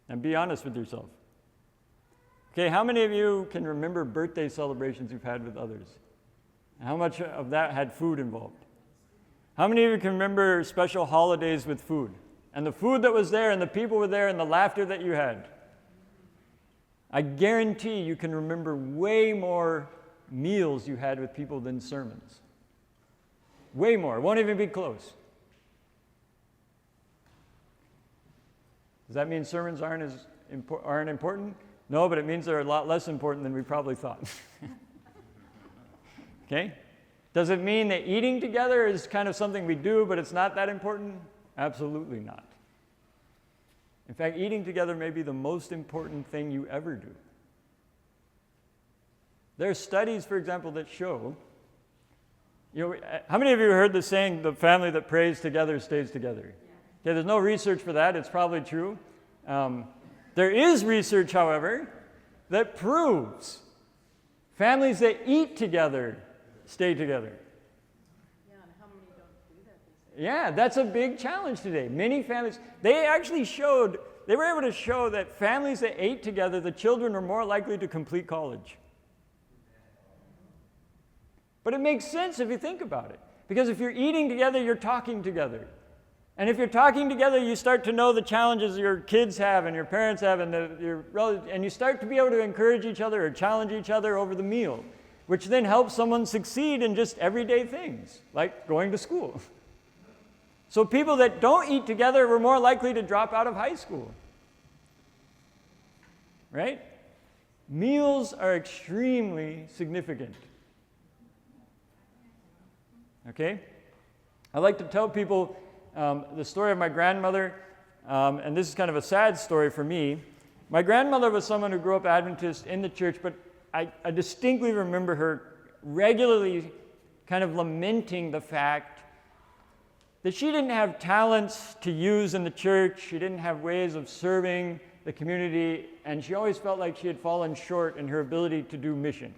And be honest with yourself. Okay, how many of you can remember birthday celebrations you've had with others? How much of that had food involved? How many of you can remember special holidays with food? And the food that was there, and the people were there, and the laughter that you had? I guarantee you can remember way more meals you had with people than sermons. Way more. It won't even be close. Does that mean sermons aren't important? No, but it means they're a lot less important than we probably thought. Okay? Does it mean that eating together is kind of something we do, but it's not that important? Absolutely not. In fact, eating together may be the most important thing you ever do. There are studies, for example, that show, how many of you heard the saying, the family that prays together stays together? Yeah, there's no research for that. It's probably true. There is research, however, that proves families that eat together stay together. Yeah, and how many don't do that these days? Yeah, that's a big challenge today. Many families, they were able to show that families that ate together, the children were more likely to complete college. But it makes sense if you think about it. Because if you're eating together, you're talking together. And if you're talking together, you start to know the challenges your kids have and your parents have and your relatives, and you start to be able to encourage each other or challenge each other over the meal, which then helps someone succeed in just everyday things, like going to school. So people that don't eat together were more likely to drop out of high school. Right? Meals are extremely significant. Okay? I like to tell people the story of my grandmother, and this is kind of a sad story for me. My grandmother was someone who grew up Adventist in the church, but I distinctly remember her regularly kind of lamenting the fact that she didn't have talents to use in the church, she didn't have ways of serving the community, and she always felt like she had fallen short in her ability to do mission.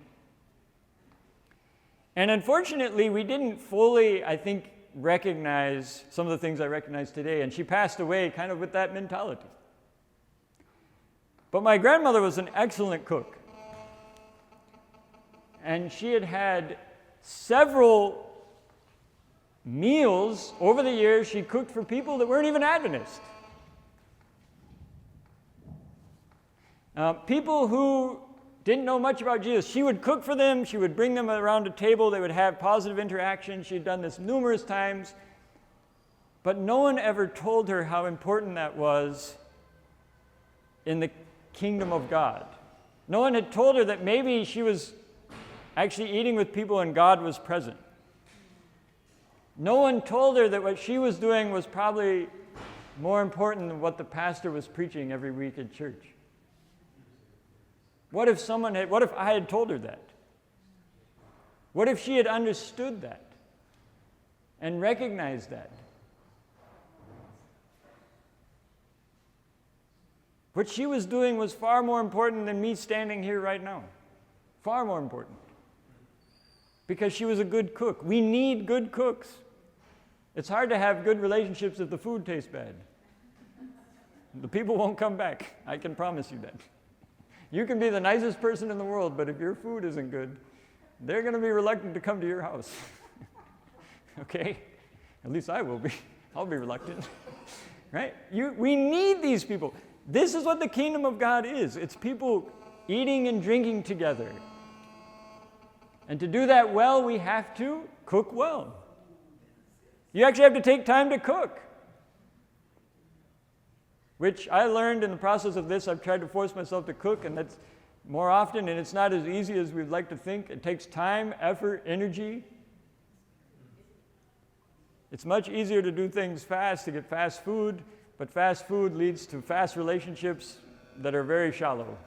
And unfortunately, we didn't fully, I think, recognize some of the things I recognize today, and she passed away kind of with that mentality. But my grandmother was an excellent cook. And she had had several meals over the years she cooked for people that weren't even Adventist. People who didn't know much about Jesus. She would cook for them. She would bring them around a table. They would have positive interaction. She had done this numerous times. But no one ever told her how important that was in the kingdom of God. No one had told her that maybe she was actually eating with people and God was present. No one told her that what she was doing was probably more important than what the pastor was preaching every week at church. What if I had told her that? What if she had understood that and recognized that? What she was doing was far more important than me standing here right now. Far more important. Because she was a good cook. We need good cooks. It's hard to have good relationships if the food tastes bad. The people won't come back. I can promise you that. You can be the nicest person in the world, but if your food isn't good, they're going to be reluctant to come to your house. Okay? At least I will be. I'll be reluctant. Right? We need these people. This is what the kingdom of God is. It's people eating and drinking together. And to do that well, we have to cook well. You actually have to take time to cook. Which I learned in the process of this. I've tried to force myself to cook, and that's more often, and it's not as easy as we'd like to think. It takes time, effort, energy. It's much easier to do things fast, to get fast food, but fast food leads to fast relationships that are very shallow.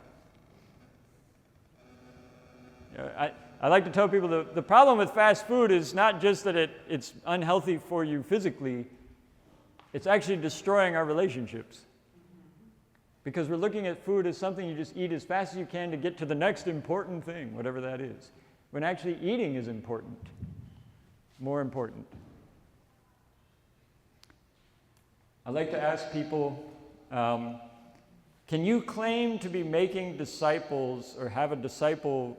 I like to tell people the problem with fast food is not just that it's unhealthy for you physically, it's actually destroying our relationships. Because we're looking at food as something you just eat as fast as you can to get to the next important thing, whatever that is. When actually eating is important, more important. I like to ask people, can you claim to be making disciples or have a disciple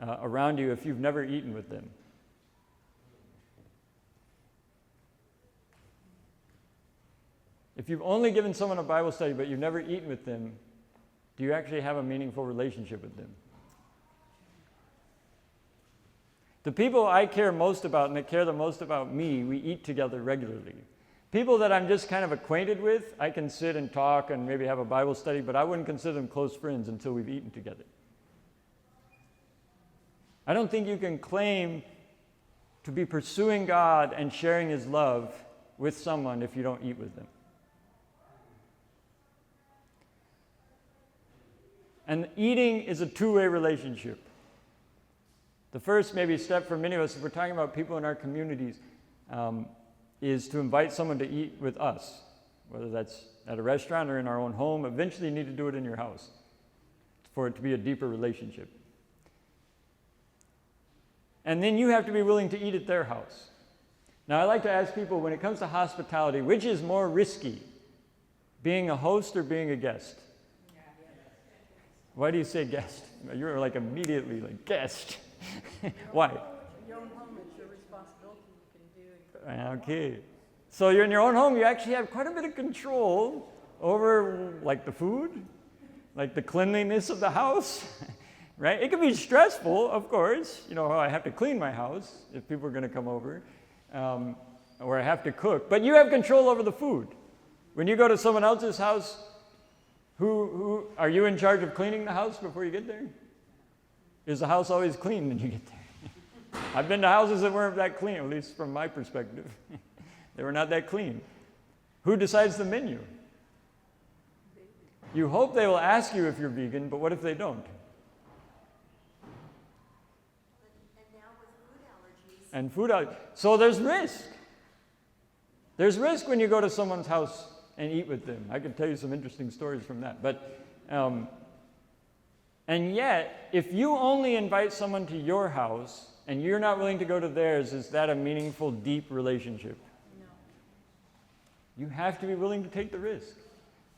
around you if you've never eaten with them? If you've only given someone a Bible study but you've never eaten with them, do you actually have a meaningful relationship with them? The people I care most about and that care the most about me, we eat together regularly. People that I'm just kind of acquainted with, I can sit and talk and maybe have a Bible study, but I wouldn't consider them close friends until we've eaten together. I don't think you can claim to be pursuing God and sharing His love with someone if you don't eat with them. And eating is a two-way relationship. The first maybe step for many of us, if we're talking about people in our communities, is to invite someone to eat with us, whether that's at a restaurant or in our own home. Eventually you need to do it in your house for it to be a deeper relationship. And then you have to be willing to eat at their house. Now I like to ask people, when it comes to hospitality, which is more risky, being a host or being a guest? Why do you say guest? You're like immediately like guest. Why? Your own home, it's your responsibility. You can do it. Okay. So you're in your own home, you actually have quite a bit of control over like the food, like the cleanliness of the house, right? It can be stressful, of course. You know, I have to clean my house if people are going to come over, or I have to cook. But you have control over the food. When you go to someone else's house, who are you in charge of cleaning the house before you get there? Is the house always clean when you get there? I've been to houses that weren't that clean, at least from my perspective. They were not that clean. Who decides the menu? You hope they will ask you if you're vegan, but what if they don't? And now with food allergies. And food allergies. So there's risk. There's risk when you go to someone's house and eat with them. I can tell you some interesting stories from that. But, and yet, if you only invite someone to your house and you're not willing to go to theirs, is that a meaningful, deep relationship? No. You have to be willing to take the risk.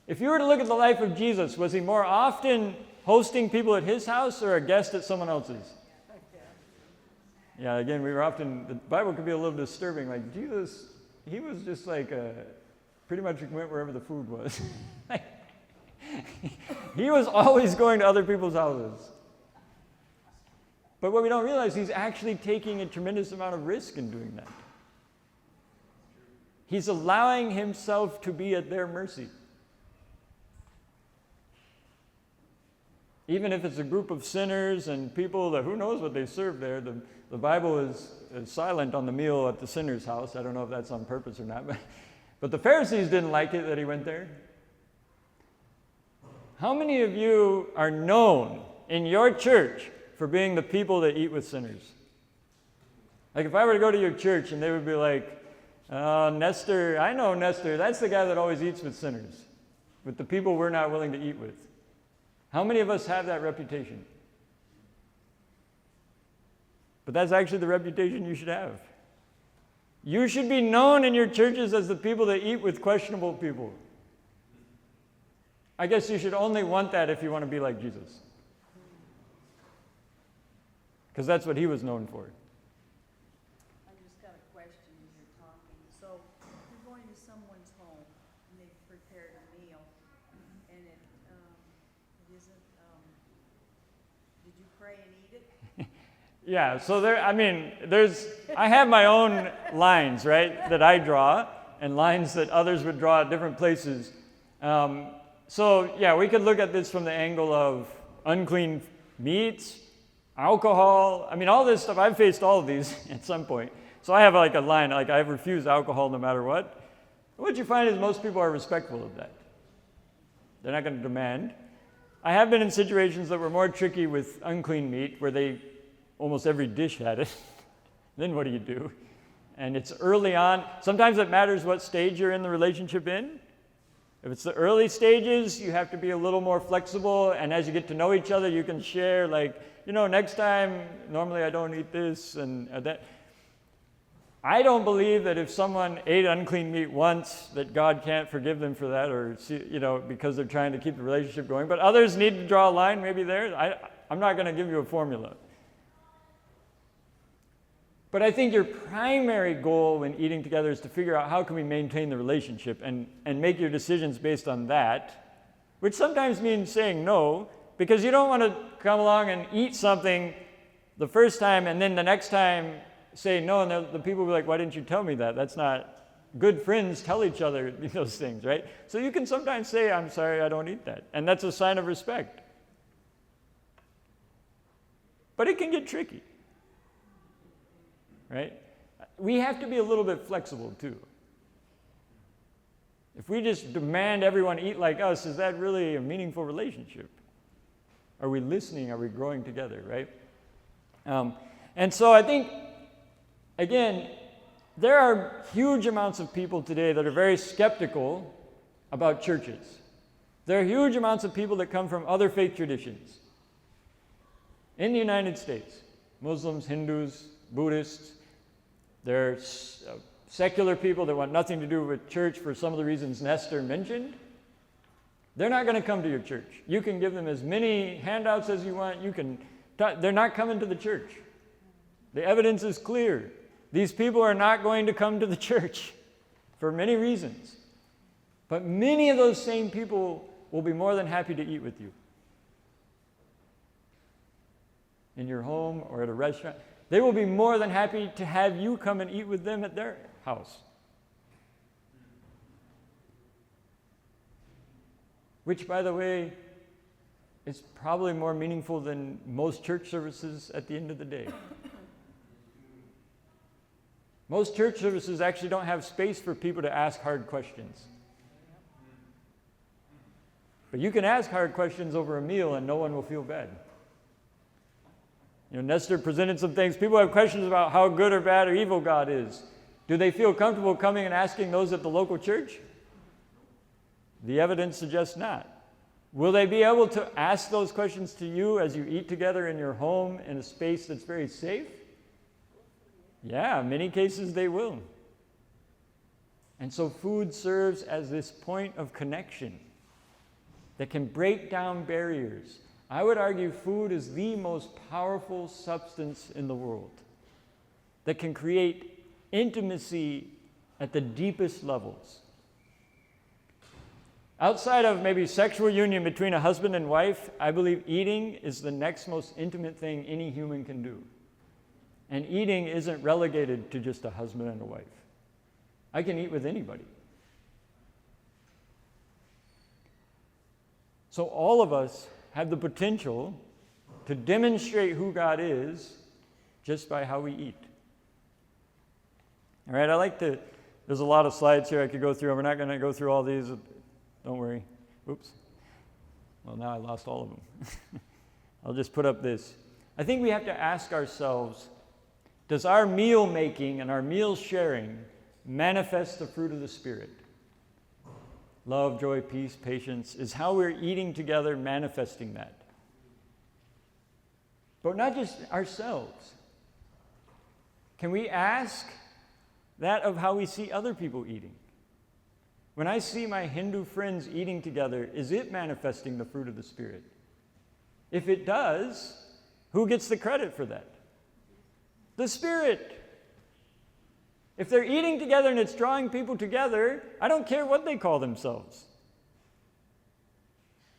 If you were to look at the life of Jesus, was he more often hosting people at his house or a guest at someone else's? Yeah, again, the Bible can be a little disturbing. Like Jesus, he was just like pretty much went wherever the food was. He was always going to other people's houses. But what we don't realize, he's actually taking a tremendous amount of risk in doing that. He's allowing himself to be at their mercy. Even if it's a group of sinners and people that who knows what they serve there, the Bible is silent on the meal at the sinner's house. I don't know if that's on purpose or not, but the Pharisees didn't like it that he went there. How many of you are known in your church for being the people that eat with sinners? Like if I were to go to your church and they would be like, Nestor, I know Nestor, that's the guy that always eats with sinners, with the people we're not willing to eat with. How many of us have that reputation? But that's actually the reputation you should have. You should be known in your churches as the people that eat with questionable people. I guess you should only want that if you want to be like Jesus. Because that's what he was known for. I just got a question as you're talking. So you're going to someone's home and they've prepared a meal and it isn't, did you pray and eat it? Yeah, so I have my own lines, right, that I draw, and lines that others would draw at different places. So, yeah, we could look at this from the angle of unclean meats, alcohol. I mean, all this stuff, I've faced all of these at some point. So I have like a line, like I refuse alcohol no matter what. What you find is most people are respectful of that. They're not going to demand. I have been in situations that were more tricky with unclean meat, where almost every dish had it. Then what do you do? And it's early on. Sometimes it matters what stage you're in the relationship in. If it's the early stages, you have to be a little more flexible, and as you get to know each other, you can share, like, next time, normally I don't eat this, and that. I don't believe that if someone ate unclean meat once, that God can't forgive them for that, or because they're trying to keep the relationship going. But others need to draw a line, maybe there. I'm not going to give you a formula. But I think your primary goal when eating together is to figure out how can we maintain the relationship and make your decisions based on that, which sometimes means saying no, because you don't want to come along and eat something the first time and then the next time say no, and the people will be like, why didn't you tell me that? That's not good. Friends tell each other those things, right? So you can sometimes say, I'm sorry, I don't eat that. And that's a sign of respect. But it can get tricky, right? We have to be a little bit flexible too. If we just demand everyone eat like us, is that really a meaningful relationship? Are we listening? Are we growing together, right? And so I think, again, there are huge amounts of people today that are very skeptical about churches. There are huge amounts of people that come from other faith traditions in the United States. Muslims, Hindus, Buddhists. There are secular people that want nothing to do with church for some of the reasons Nestor mentioned. They're not going to come to your church. You can give them as many handouts as you want. They're not coming to the church. The evidence is clear. These people are not going to come to the church for many reasons. But many of those same people will be more than happy to eat with you. In your home or at a restaurant. They will be more than happy to have you come and eat with them at their house. Which, by the way, is probably more meaningful than most church services at the end of the day. Most church services actually don't have space for people to ask hard questions. But you can ask hard questions over a meal and no one will feel bad. Nestor presented some things. People have questions about how good or bad or evil God is. Do they feel comfortable coming and asking those at the local church? The evidence suggests not. Will they be able to ask those questions to you as you eat together in your home in a space that's very safe? Yeah, in many cases they will. And so food serves as this point of connection that can break down barriers. I would argue food is the most powerful substance in the world that can create intimacy at the deepest levels. Outside of maybe sexual union between a husband and wife, I believe eating is the next most intimate thing any human can do. And eating isn't relegated to just a husband and a wife. I can eat with anybody. So all of us have the potential to demonstrate who God is just by how we eat. All right, there's a lot of slides here I could go through. We're not going to go through all these. Don't worry. Oops. Well, now I lost all of them. I'll just put up this. I think we have to ask ourselves, does our meal making and our meal sharing manifest the fruit of the Spirit? Love, joy, peace, patience. Is how we're eating together manifesting that? But not just ourselves. Can we ask that of how we see other people eating? When I see my Hindu friends eating together, is it manifesting the fruit of the Spirit? If it does, who gets the credit for that? The Spirit. If they're eating together and it's drawing people together, I don't care what they call themselves.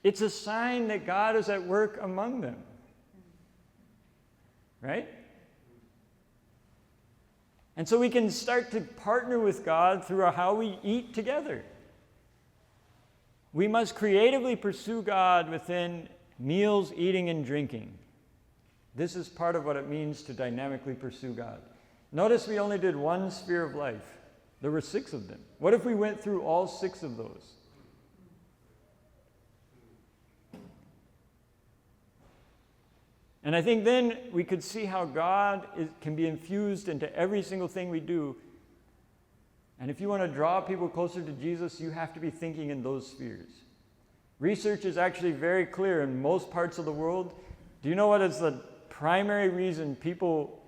It's a sign that God is at work among them. Right? And so we can start to partner with God through how we eat together. We must creatively pursue God within meals, eating, and drinking. This is part of what it means to dynamically pursue God. Notice we only did one sphere of life. There were 6 of them. What if we went through all 6 of those? And I think then we could see how God can be infused into every single thing we do. And if you want to draw people closer to Jesus, you have to be thinking in those spheres. Research is actually very clear in most parts of the world. Do you know what is the primary reason people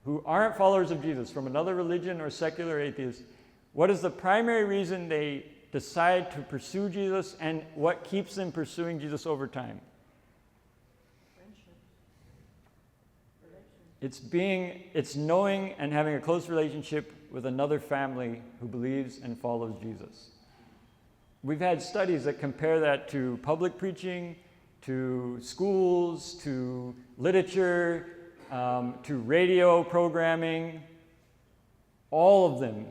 who aren't followers of Jesus, from another religion or secular atheists, what is the primary reason they decide to pursue Jesus, and what keeps them pursuing Jesus over time? It's knowing and having a close relationship with another family who believes and follows Jesus. We've had studies that compare that to public preaching, to schools, to literature, to radio programming. All of them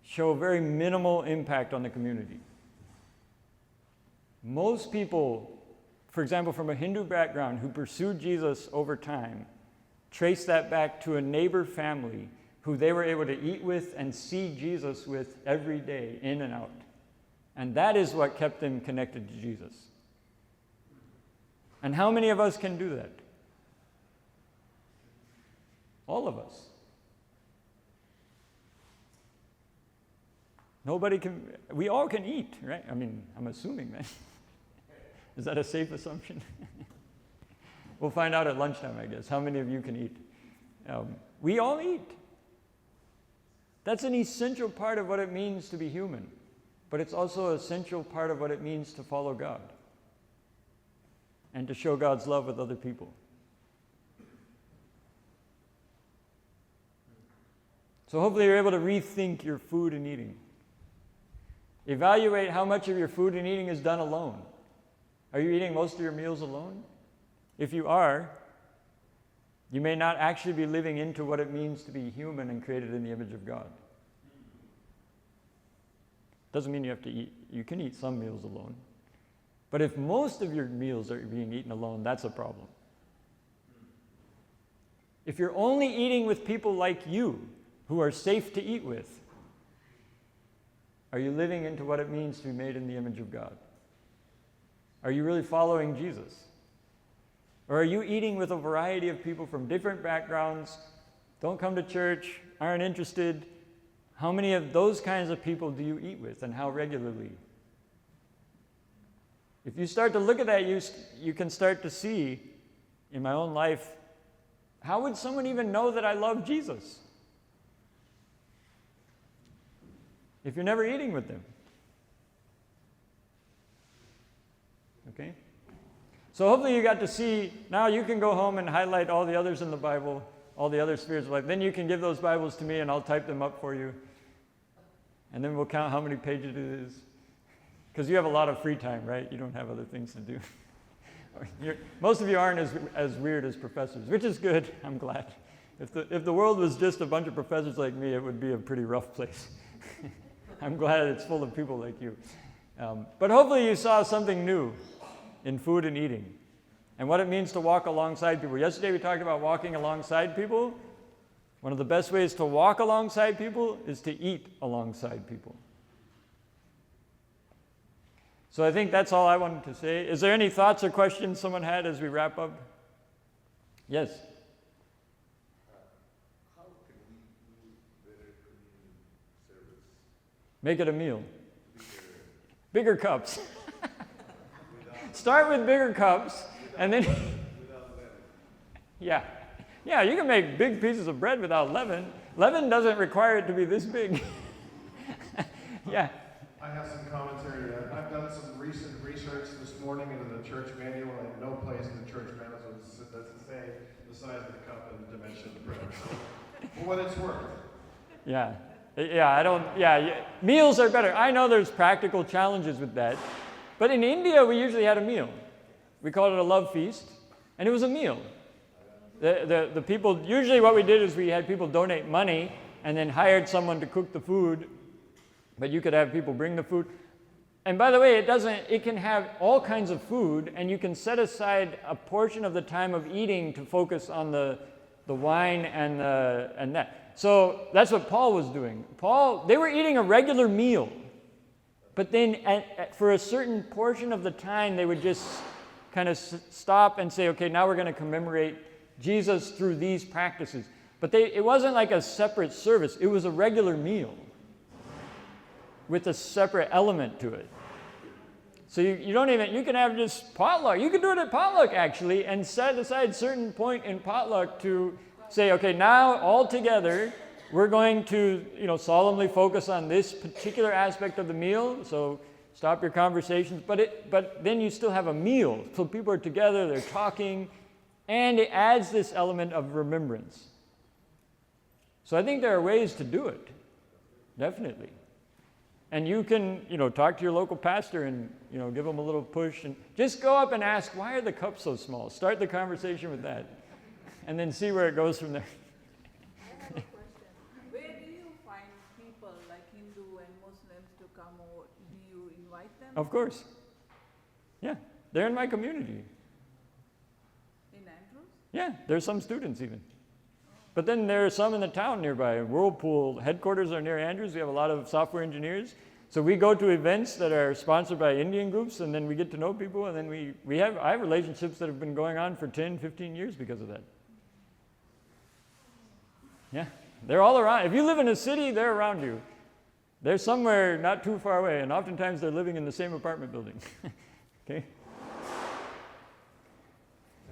show very minimal impact on the community. Most people, for example, from a Hindu background who pursued Jesus over time, trace that back to a neighbor family who they were able to eat with and see Jesus with every day, in and out. And that is what kept them connected to Jesus. And how many of us can do that? All of us. Nobody can, we all can eat, right? I mean, I'm assuming that. Is that a safe assumption? We'll find out at lunchtime, I guess, how many of you can eat. We all eat. That's an essential part of what it means to be human. But it's also an essential part of what it means to follow God and to show God's love with other people. So hopefully you're able to rethink your food and eating. Evaluate how much of your food and eating is done alone. Are you eating most of your meals alone? If you are, you may not actually be living into what it means to be human and created in the image of God. Doesn't mean you have to eat. You can eat some meals alone. But if most of your meals are being eaten alone, that's a problem. If you're only eating with people like you, who are safe to eat with, are you living into what it means to be made in the image of God? Are you really following Jesus? Or are you eating with a variety of people from different backgrounds, don't come to church, aren't interested? How many of those kinds of people do you eat with, and how regularly? If you start to look at that, you can start to see, in my own life, how would someone even know that I love Jesus if you're never eating with them? Okay? So hopefully you got to see, now you can go home and highlight all the others in the Bible, all the other spheres of life. Then you can give those Bibles to me and I'll type them up for you. And then we'll count how many pages it is. Because you have a lot of free time, right? You don't have other things to do. Most of you aren't as weird as professors, which is good. I'm glad. If the world was just a bunch of professors like me, it would be a pretty rough place. I'm glad it's full of people like you. But hopefully you saw something new in food and eating and what it means to walk alongside people. Yesterday we talked about walking alongside people. One of the best ways to walk alongside people is to eat alongside people. So I think that's all I wanted to say. Is there any thoughts or questions someone had as we wrap up? Yes? How can we do better community service? Make it a meal. Bigger cups. Start with bigger cups, and then... Without leaven. Yeah. Yeah, you can make big pieces of bread without leaven. Leaven doesn't require it to be this big. Yeah. I have some commentary. I've done some recent research this morning into the church manual, and no place in the church manual doesn't say the size of the cup and the dimension of the bread. So, for what it's worth. Yeah. Yeah, meals are better. I know there's practical challenges with that. But in India, we usually had a meal. We called it a love feast, and it was a meal. The people, usually what we did is we had people donate money and then hired someone to cook the food, but you could have people bring the food. And by the way, it can have all kinds of food, and you can set aside a portion of the time of eating to focus on the wine and that. So that's what Paul was doing. They were eating a regular meal, but then for a certain portion of the time, they would just kind of stop and say, okay, now we're going to commemorate Jesus through these practices. But it wasn't like a separate service. It was a regular meal with a separate element to it. So you don't even, you can have just potluck. You can do it at potluck, actually, and set aside a certain point in potluck to say, okay, now all together, we're going to, solemnly focus on this particular aspect of the meal. So stop your conversations. But then you still have a meal. So people are together, they're talking, and it adds this element of remembrance. So I think there are ways to do it, definitely. And you can, talk to your local pastor and, give them a little push. And just go up and ask, why are the cups so small? Start the conversation with that. And then see where it goes from there. I have a question. Where do you find people like Hindu and Muslims to come over? Do you invite them? Of course. Yeah, they're in my community. In Andrews? Yeah, there's some students even. But then there are some in the town nearby. Whirlpool headquarters are near Andrews. We have a lot of software engineers. So we go to events that are sponsored by Indian groups, and then we get to know people, and then I have relationships that have been going on for 10, 15 years because of that. Yeah, they're all around. If you live in a city, they're around you. They're somewhere not too far away, and oftentimes they're living in the same apartment building. Okay?